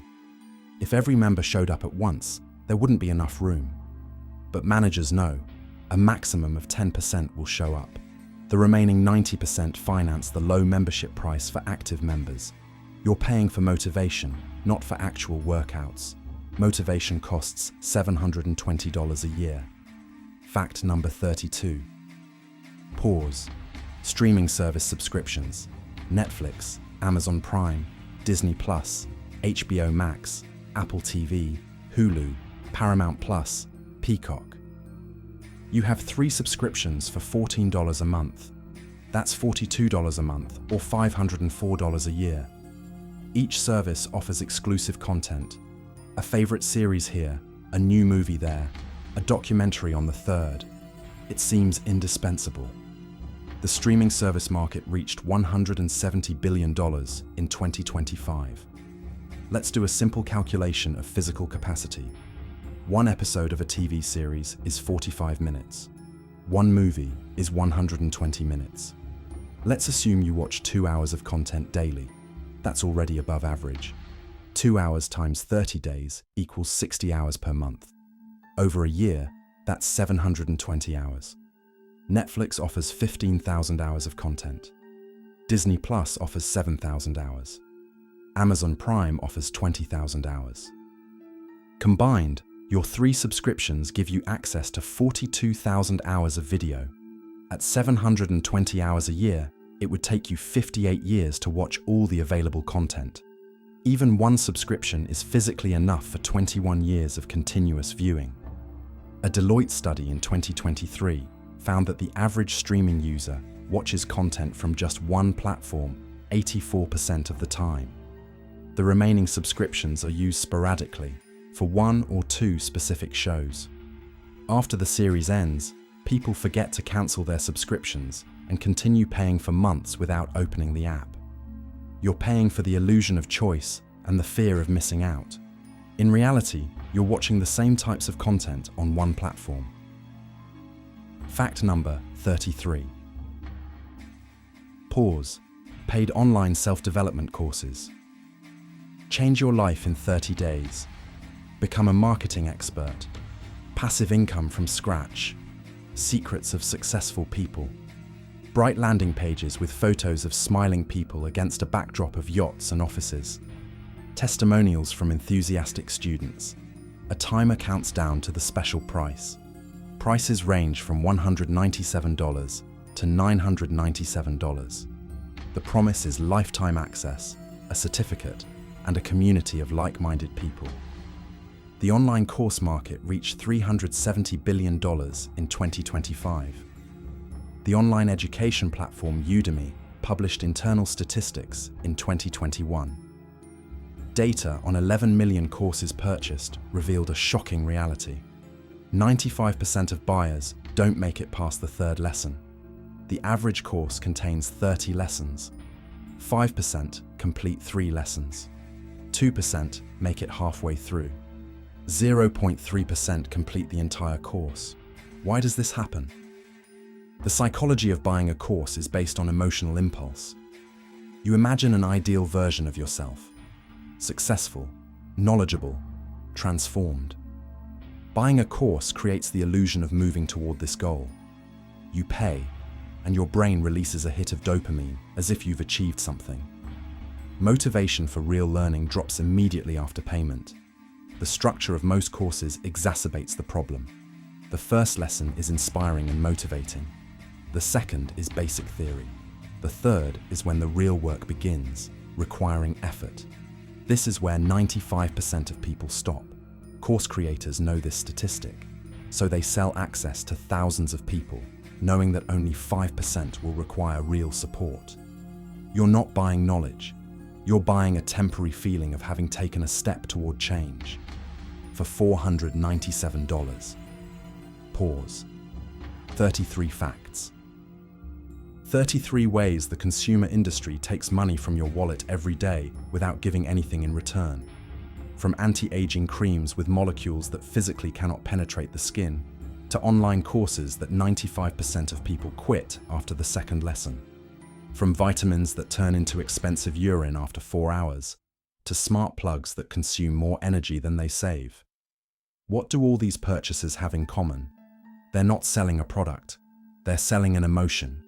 If every member showed up at once, there wouldn't be enough room. But managers know, a maximum of 10% will show up. The remaining 90% finance the low membership price for active members. You're paying for motivation, not for actual workouts. Motivation costs $720 a year. Fact number 32. Pause. Streaming service subscriptions. Netflix, Amazon Prime, Disney Plus, HBO Max, Apple TV, Hulu, Paramount Plus, Peacock. You have 3 subscriptions for $14 a month. That's $42 a month, or $504 a year. Each service offers exclusive content. A favorite series here, a new movie there, a documentary on the third. It seems indispensable. The streaming service market reached $170 billion in 2025. Let's do a simple calculation of physical capacity. 1 episode of a TV series is 45 minutes. 1 movie is 120 minutes. Let's assume you watch 2 hours of content daily. That's already above average. 2 hours times 30 days equals 60 hours per month. Over a year, that's 720 hours. Netflix offers 15,000 hours of content. Disney Plus offers 7,000 hours. Amazon Prime offers 20,000 hours. Combined, your 3 subscriptions give you access to 42,000 hours of video. At 720 hours a year, it would take you 58 years to watch all the available content. Even one subscription is physically enough for 21 years of continuous viewing. A Deloitte study in 2023 found that the average streaming user watches content from just one platform 84% of the time. The remaining subscriptions are used sporadically for one or two specific shows. After the series ends, people forget to cancel their subscriptions and continue paying for months without opening the app. You're paying for the illusion of choice and the fear of missing out. In reality, you're watching the same types of content on one platform. Fact number 33. Pause. Paid online self-development courses. Change your life in 30 days. Become a marketing expert. Passive income from scratch. Secrets of successful people. Bright landing pages with photos of smiling people against a backdrop of yachts and offices. Testimonials from enthusiastic students. A timer counts down to the special price. Prices range from $197 to $997. The promise is lifetime access, a certificate, and a community of like-minded people. The online course market reached $370 billion in 2025. The online education platform Udemy published internal statistics in 2021. Data on 11 million courses purchased revealed a shocking reality. 95% of buyers don't make it past the third lesson. The average course contains 30 lessons. 5% complete 3 lessons. 2% make it halfway through. 0.3% complete the entire course. Why does this happen? The psychology of buying a course is based on emotional impulse. You imagine an ideal version of yourself. Successful, knowledgeable, transformed. Buying a course creates the illusion of moving toward this goal. You pay, and your brain releases a hit of dopamine as if you've achieved something. Motivation for real learning drops immediately after payment. The structure of most courses exacerbates the problem. The first lesson is inspiring and motivating. The second is basic theory. The third is when the real work begins, requiring effort. This is where 95% of people stop. Course creators know this statistic, so they sell access to thousands of people, knowing that only 5% will require real support. You're not buying knowledge. You're buying a temporary feeling of having taken a step toward change. For $497. Pause. 33 facts. 33 ways the consumer industry takes money from your wallet every day without giving anything in return. From anti-aging creams with molecules that physically cannot penetrate the skin, to online courses that 95% of people quit after the second lesson. From vitamins that turn into expensive urine after 4 hours, to smart plugs that consume more energy than they save. What do all these purchases have in common? They're not selling a product. They're selling an emotion.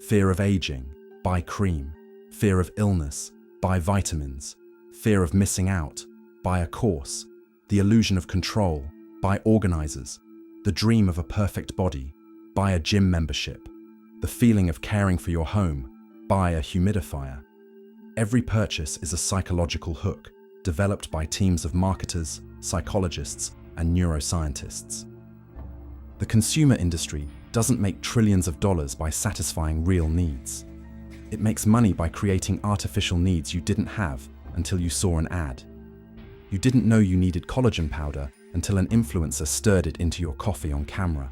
Fear of aging, buy cream. Fear of illness, buy vitamins. Fear of missing out, buy a course. The illusion of control, buy organizers. The dream of a perfect body, buy a gym membership. The feeling of caring for your home, buy a humidifier. Every purchase is a psychological hook developed by teams of marketers, psychologists, and neuroscientists. The consumer industry doesn't make trillions of dollars by satisfying real needs. It makes money by creating artificial needs you didn't have until you saw an ad. You didn't know you needed collagen powder until an influencer stirred it into your coffee on camera.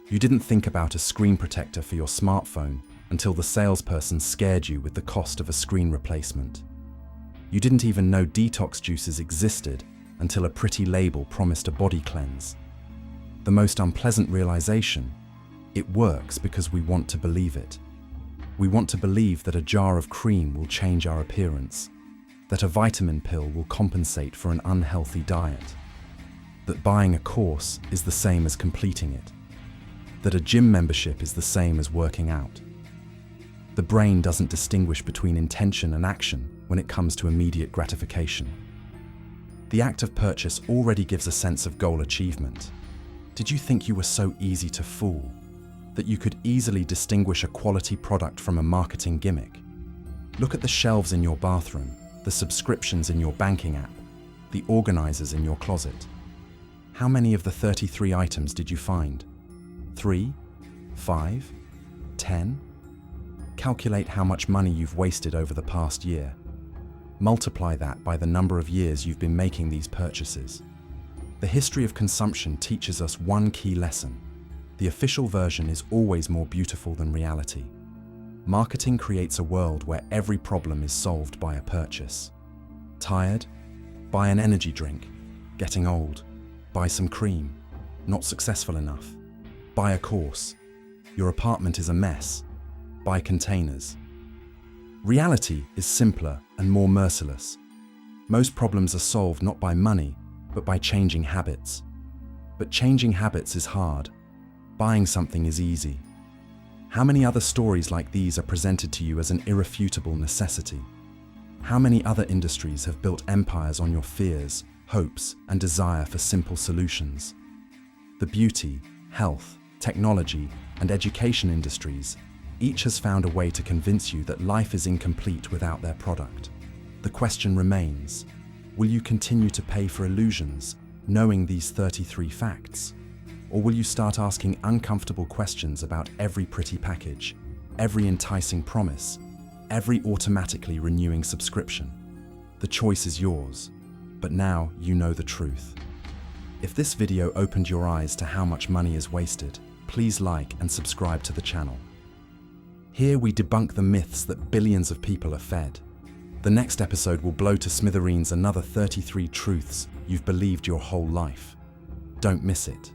You didn't think about a screen protector for your smartphone until the salesperson scared you with the cost of a screen replacement. You didn't even know detox juices existed until a pretty label promised a body cleanse. The most unpleasant realization: it works because we want to believe it. We want to believe that a jar of cream will change our appearance, that a vitamin pill will compensate for an unhealthy diet, that buying a course is the same as completing it, that a gym membership is the same as working out. The brain doesn't distinguish between intention and action when it comes to immediate gratification. The act of purchase already gives a sense of goal achievement. Did you think you were so easy to fool? that you could easily distinguish a quality product from a marketing gimmick? Look at the shelves in your bathroom, the subscriptions in your banking app, the organizers in your closet. How many of the 33 items did you find? 3? 5? 10? Calculate how much money you've wasted over the past year. Multiply that by the number of years you've been making these purchases. The history of consumption teaches us one key lesson. The official version is always more beautiful than reality. Marketing creates a world where every problem is solved by a purchase. Tired? Buy an energy drink. Getting old? Buy some cream. Not successful enough? Buy a course. Your apartment is a mess. Buy containers. Reality is simpler and more merciless. Most problems are solved not by money, but by changing habits. But changing habits is hard. Buying something is easy. How many other stories like these are presented to you as an irrefutable necessity? How many other industries have built empires on your fears, hopes, and desire for simple solutions? The beauty, health, technology, and education industries each has found a way to convince you that life is incomplete without their product. The question remains, will you continue to pay for illusions, knowing these 33 facts? Or will you start asking uncomfortable questions about every pretty package, every enticing promise, every automatically renewing subscription? The choice is yours, but now you know the truth. If this video opened your eyes to how much money is wasted, please like and subscribe to the channel. Here we debunk the myths that billions of people are fed. The next episode will blow to smithereens another 33 truths you've believed your whole life. Don't miss it.